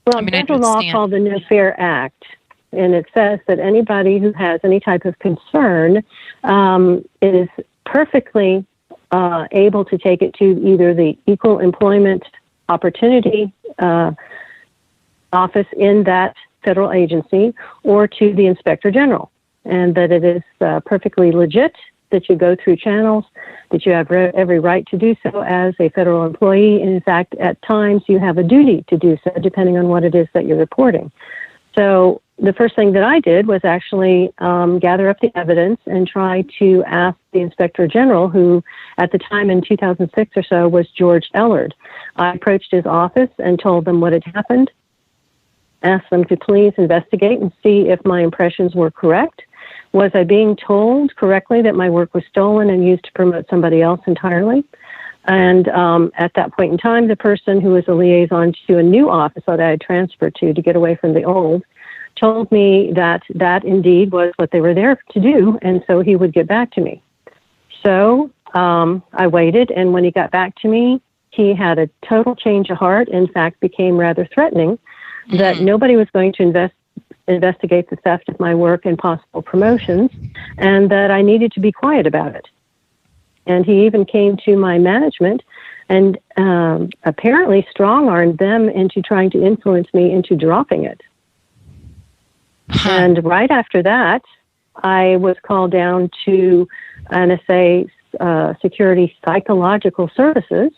Well, there's a law called the No Fear Act, and it says that anybody who has any type of concern is perfectly able to take it to either the Equal Employment Opportunity office in that federal agency or to the Inspector General, and that it is perfectly legit, that you go through channels, that you have every right to do so as a federal employee. And in fact, at times you have a duty to do so, depending on what it is that you're reporting. So the first thing that I did was actually gather up the evidence and try to ask the Inspector General, who at the time in 2006 or so was George Ellard. I approached his office and told them what had happened, asked them to please investigate and see if my impressions were correct. Was I being told correctly that my work was stolen and used to promote somebody else entirely? And at that point in time, the person who was a liaison to a new office that I had transferred to get away from the old told me that that indeed was what they were there to do, and so he would get back to me. So I waited, and when he got back to me, he had a total change of heart, in fact, became rather threatening that nobody was going to investigate the theft of my work and possible promotions, and that I needed to be quiet about it. And he even came to my management and apparently strong-armed them into trying to influence me into dropping it. And right after that, I was called down to NSA Security Psychological Services.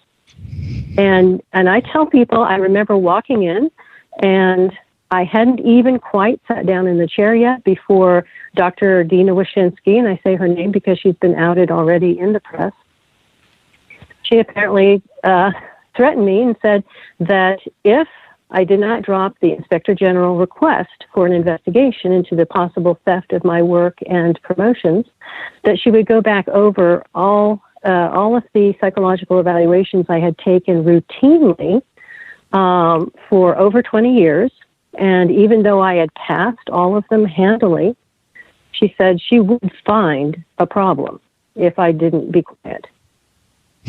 And I tell people, I remember walking in, and I hadn't even quite sat down in the chair yet before Dr. Dina Wyszynski, and I say her name because she's been outed already in the press. She apparently threatened me and said that if I did not drop the Inspector General request for an investigation into the possible theft of my work and promotions, that she would go back over all of the psychological evaluations I had taken routinely for over 20 years. And even though I had passed all of them handily, she said she would find a problem if I didn't be quiet.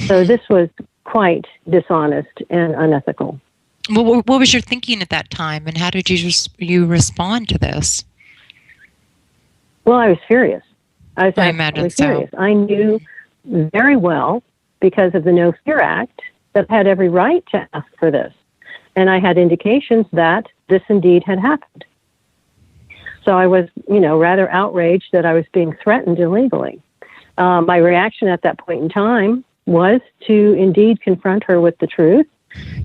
So this was quite dishonest and unethical. Well, what was your thinking at that time, and how did you respond to this? Well, I was furious. I imagine furious. So. I knew very well, because of the No Fear Act, that I had every right to ask for this. And I had indications that this indeed had happened. So I was, rather outraged that I was being threatened illegally. My reaction at that point in time was to indeed confront her with the truth.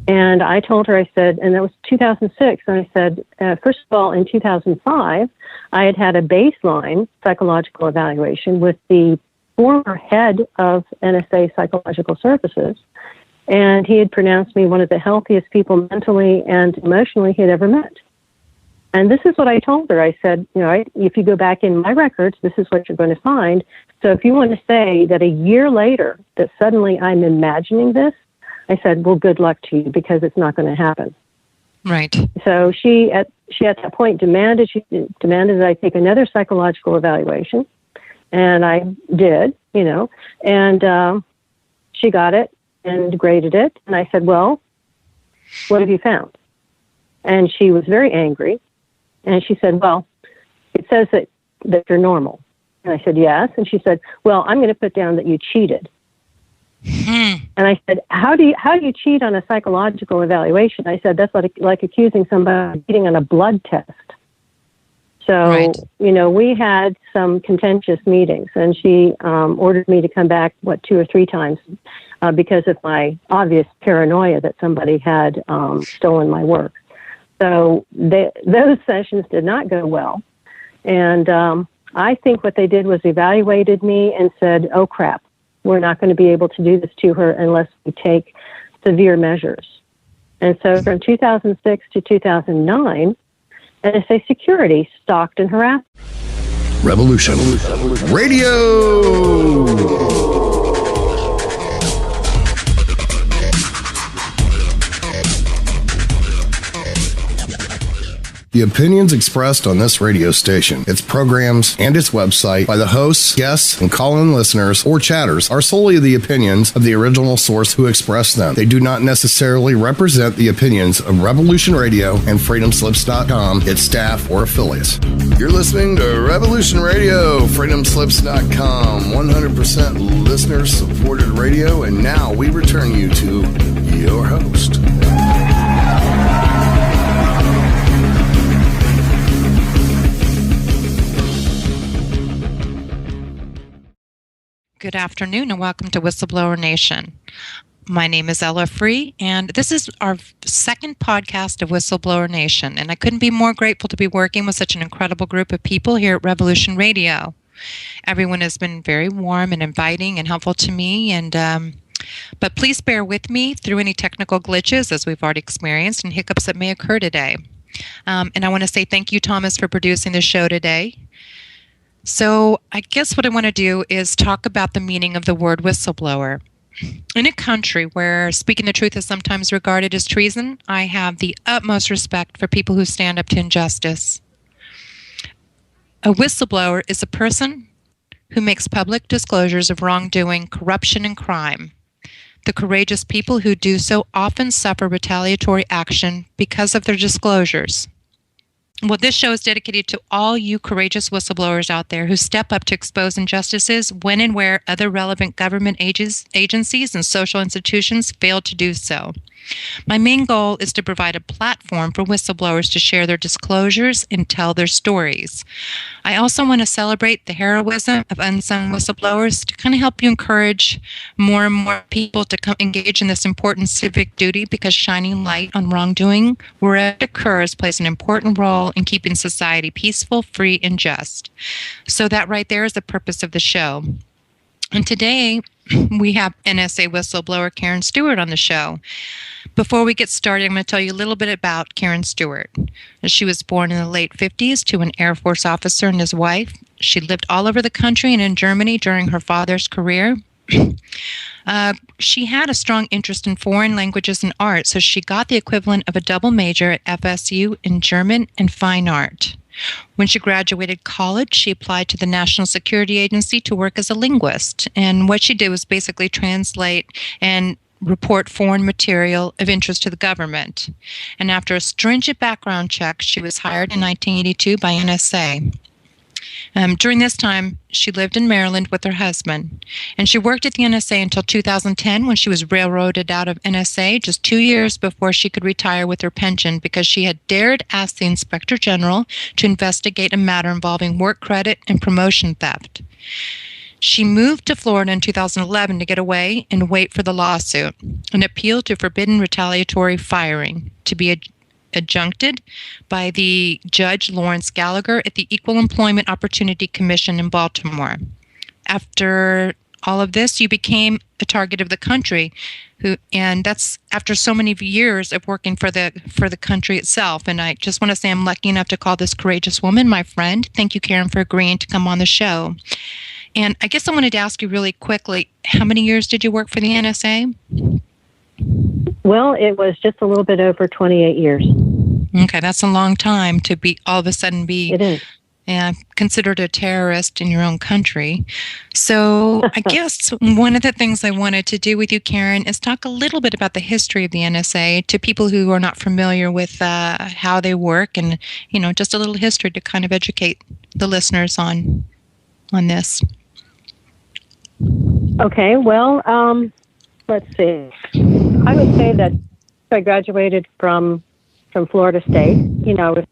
And I told her, I said, and that was 2006, and I said, first of all, in 2005, I had a baseline psychological evaluation with the former head of NSA Psychological Services, and he had pronounced me one of the healthiest people mentally and emotionally he had ever met. And this is what I told her. I said, if you go back in my records, this is what you're going to find. So if you want to say that a year later that suddenly I'm imagining this, I said, well, good luck to you, because it's not going to happen. Right. So she at that point demanded that I take another psychological evaluation, and I did, and she got it and graded it. And I said, well, what have you found? And she was very angry, and she said, well, it says that you're normal. And I said, yes. And she said, well, I'm going to put down that you cheated. And I said, how do you cheat on a psychological evaluation? I said, that's like accusing somebody of cheating on a blood test. So, right. We had some contentious meetings, and she ordered me to come back, 2 or 3 times because of my obvious paranoia that somebody had stolen my work. So those sessions did not go well. And I think what they did was evaluated me and said, oh, crap, we're not going to be able to do this to her unless we take severe measures. And so from 2006 to 2009, NSA Security stalked and harassed. Revolution Radio! The opinions expressed on this radio station, its programs, and its website by the hosts, guests, and call-in listeners or chatters are solely the opinions of the original source who expressed them. They do not necessarily represent the opinions of Revolution Radio and FreedomSlips.com, its staff, or affiliates. You're listening to Revolution Radio, FreedomSlips.com, 100% listener-supported radio, and now we return you to your host. Good afternoon and welcome to Whistleblower Nation. My name is Ella Free, and this is our second podcast of Whistleblower Nation, and I couldn't be more grateful to be working with such an incredible group of people here at Revolution Radio. Everyone has been very warm and inviting and helpful to me, but please bear with me through any technical glitches, as we've already experienced, and hiccups that may occur today. And I want to say thank you, Thomas, for producing the show today. So I guess what I want to do is talk about the meaning of the word whistleblower. In a country where speaking the truth is sometimes regarded as treason, I have the utmost respect for people who stand up to injustice. A whistleblower is a person who makes public disclosures of wrongdoing, corruption, and crime. The courageous people who do so often suffer retaliatory action because of their disclosures. Well, this show is dedicated to all you courageous whistleblowers out there who step up to expose injustices when and where other relevant government agencies and social institutions fail to do so. My main goal is to provide a platform for whistleblowers to share their disclosures and tell their stories. I also want to celebrate the heroism of unsung whistleblowers to kind of help you encourage more and more people to come engage in this important civic duty, because shining light on wrongdoing wherever it occurs plays an important role in keeping society peaceful, free, and just. So that right there is the purpose of the show. And today we have NSA whistleblower Karen Stewart on the show. Before we get started, I'm going to tell you a little bit about Karen Stewart. She was born in the late 50s to an Air Force officer and his wife. She lived all over the country and in Germany during her father's career. She had a strong interest in foreign languages and art, so she got the equivalent of a double major at FSU in German and Fine Art. When she graduated college, she applied to the National Security Agency to work as a linguist. And what she did was basically translate and report foreign material of interest to the government. And after a stringent background check, she was hired in 1982 by NSA. During this time, she lived in Maryland with her husband, and she worked at the NSA until 2010, when she was railroaded out of NSA just 2 years before she could retire with her pension, because she had dared ask the Inspector General to investigate a matter involving work credit and promotion theft. She moved to Florida in 2011 to get away and wait for the lawsuit, an appeal to forbidden retaliatory firing, to be adjuncted by the Judge Lawrence Gallagher at the Equal Employment Opportunity Commission in Baltimore. After all of this, you became a target of the country, and that's after so many years of working for the country itself. And I just want to say I'm lucky enough to call this courageous woman my friend. Thank you, Karen, for agreeing to come on the show. And I guess I wanted to ask you really quickly, how many years did you work for the NSA? Well, it was just a little bit over 28 years. Okay, that's a long time to be all of a sudden be It is. Considered a terrorist in your own country. So I guess one of the things I wanted to do with you, Karen, is talk a little bit about the history of the NSA to people who are not familiar with how they work, and just a little history to kind of educate the listeners on this. Okay, well, let's see. I would say that I graduated from Florida State. I was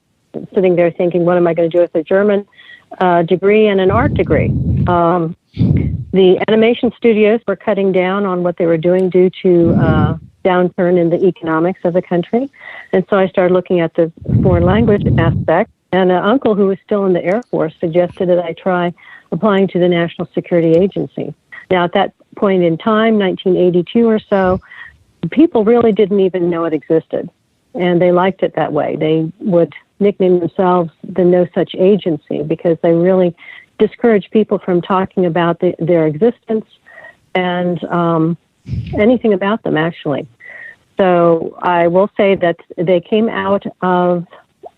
sitting there thinking, what am I going to do with a German degree and an art degree? The animation studios were cutting down on what they were doing due to downturn in the economics of the country. And so I started looking at the foreign language aspect. And an uncle who was still in the Air Force suggested that I try applying to the National Security Agency. Now, at that point in time, 1982 or so, people really didn't even know it existed. And they liked it that way. They would nickname themselves the No Such Agency because they really discouraged people from talking about their existence and anything about them, actually. So I will say that they came out of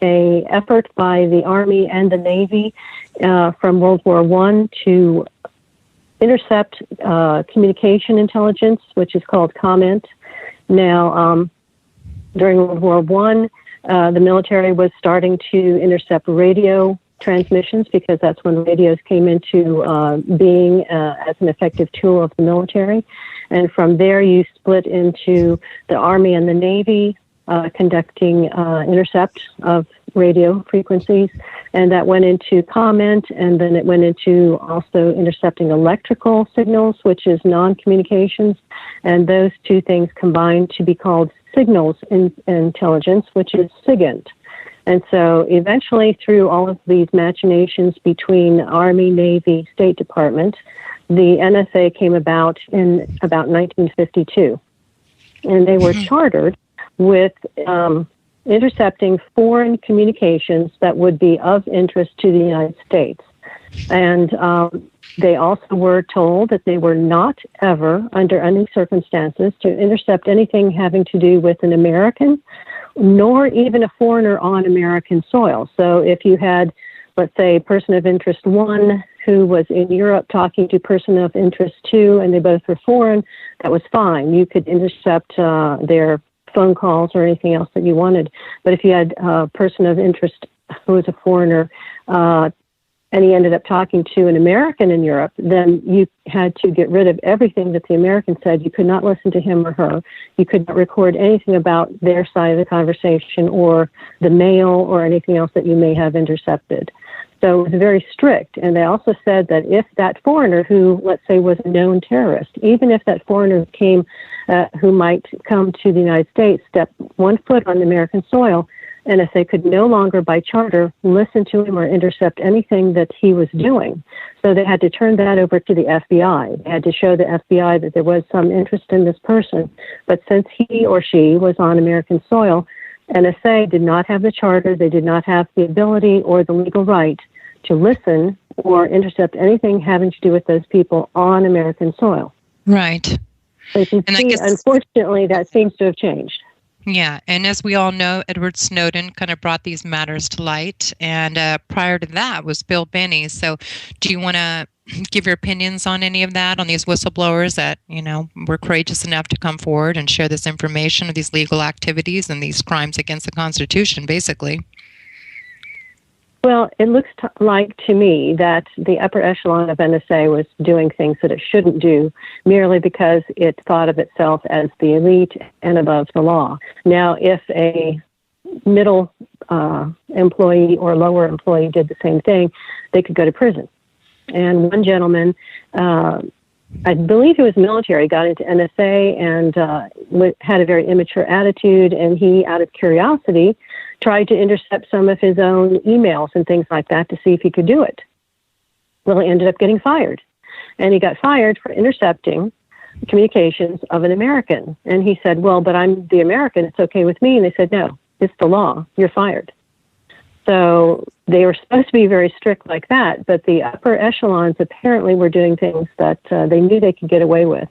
an effort by the Army and the Navy from World War I to intercept communication intelligence, which is called comment. Now, during World War I, the military was starting to intercept radio transmissions because that's when radios came into being as an effective tool of the military. And from there, you split into the Army and the Navy conducting intercept of radio frequencies, and that went into comment, and then it went into also intercepting electrical signals, which is non-communications, and those two things combined to be called signals intelligence, which is SIGINT. And so eventually, through all of these machinations between Army, Navy, State Department, the NSA came about in about 1952. And they were chartered with intercepting foreign communications that would be of interest to the United States. And they also were told that they were not ever, under any circumstances, to intercept anything having to do with an American, nor even a foreigner on American soil. So if you had, let's say, person of interest 1 who was in Europe talking to person of interest 2, and they both were foreign, that was fine. You could intercept their phone calls or anything else that you wanted. But if you had a person of interest who was a foreigner, and he ended up talking to an American in Europe, then you had to get rid of everything that the American said. You could not listen to him or her. You could not record anything about their side of the conversation or the mail or anything else that you may have intercepted. So it was very strict. And they also said that if that foreigner who, let's say, was a known terrorist, even if that foreigner came, who might come to the United States, step one foot on American soil, NSA could no longer, by charter, listen to him or intercept anything that he was doing. So they had to turn that over to the FBI. They had to show the FBI that there was some interest in this person. But since he or she was on American soil, NSA did not have the charter, they did not have the ability or the legal right to listen or intercept anything having to do with those people on American soil. Right. So you can see, unfortunately, that seems to have changed. Yeah, and as we all know, Edward Snowden kind of brought these matters to light, and prior to that was Bill Binney. So do you want to give your opinions on any of that, on these whistleblowers that, you know, were courageous enough to come forward and share this information of these legal activities and these crimes against the Constitution, basically? Well, it looks like to me that the upper echelon of NSA was doing things that it shouldn't do merely because it thought of itself as the elite and above the law. Now, if a middle employee or lower employee did the same thing, they could go to prison. And one gentleman, I believe he was military, got into NSA and had a very immature attitude, and he, out of curiosity, tried to intercept some of his own emails and things like that to see if he could do it. Well, he ended up getting fired. And he got fired for intercepting communications of an American. And he said, well, but I'm the American, it's okay with me. And they said, no, it's the law, you're fired. So they were supposed to be very strict like that, but the upper echelons apparently were doing things that they knew they could get away with.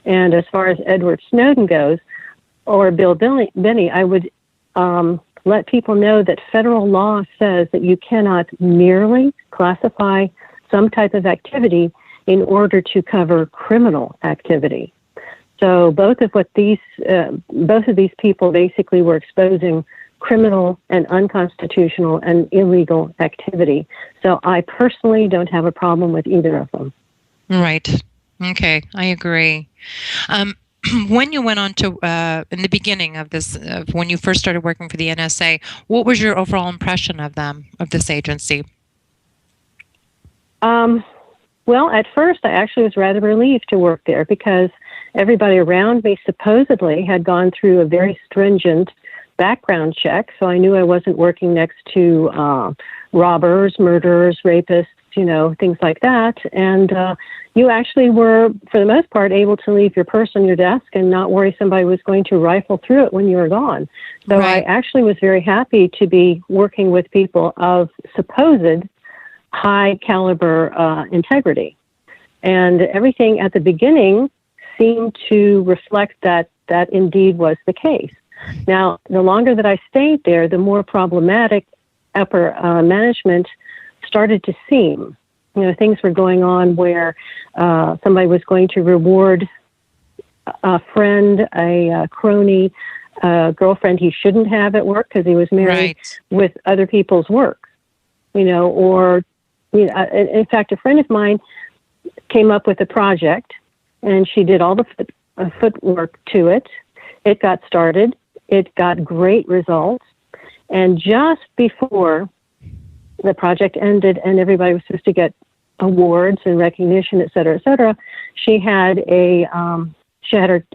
And as far as Edward Snowden goes, or Bill Binney, I would let people know that federal law says that you cannot merely classify some type of activity in order to cover criminal activity. So both of these people basically were exposing criminal and unconstitutional and illegal activity. So I personally don't have a problem with either of them. Right. Okay, I agree. When you went on to, in the beginning of this, when you first started working for the NSA, what was your overall impression of them, of this agency? Well, at first, I actually was rather relieved to work there because everybody around me supposedly had gone through a very stringent background check, so I knew I wasn't working next to robbers, murderers, rapists, things like that. And you actually were, for the most part, able to leave your purse on your desk and not worry somebody was going to rifle through it when you were gone. So Right. I actually was very happy to be working with people of supposed high caliber integrity. And everything at the beginning seemed to reflect that indeed was the case. Now, the longer that I stayed there, the more problematic upper management started to seem. Things were going on where somebody was going to reward a friend, a crony, a girlfriend he shouldn't have at work because he was married Right. with other people's work. Or in fact, a friend of mine came up with a project, and she did all the footwork to it. It got started. It got great results. And just before the project ended and everybody was supposed to get awards and recognition, et cetera, she had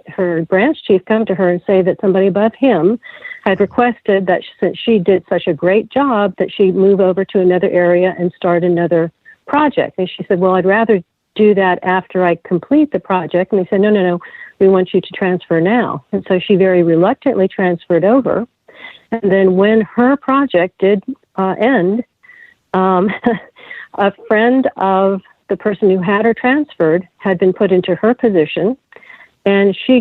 her branch chief come to her and say that somebody above him had requested that since she did such a great job that she move over to another area and start another project. And she said, well, I'd rather do that after I complete the project. And they said, no, we want you to transfer now. And so she very reluctantly transferred over. And then when her project did end, a friend of the person who had her transferred had been put into her position, and she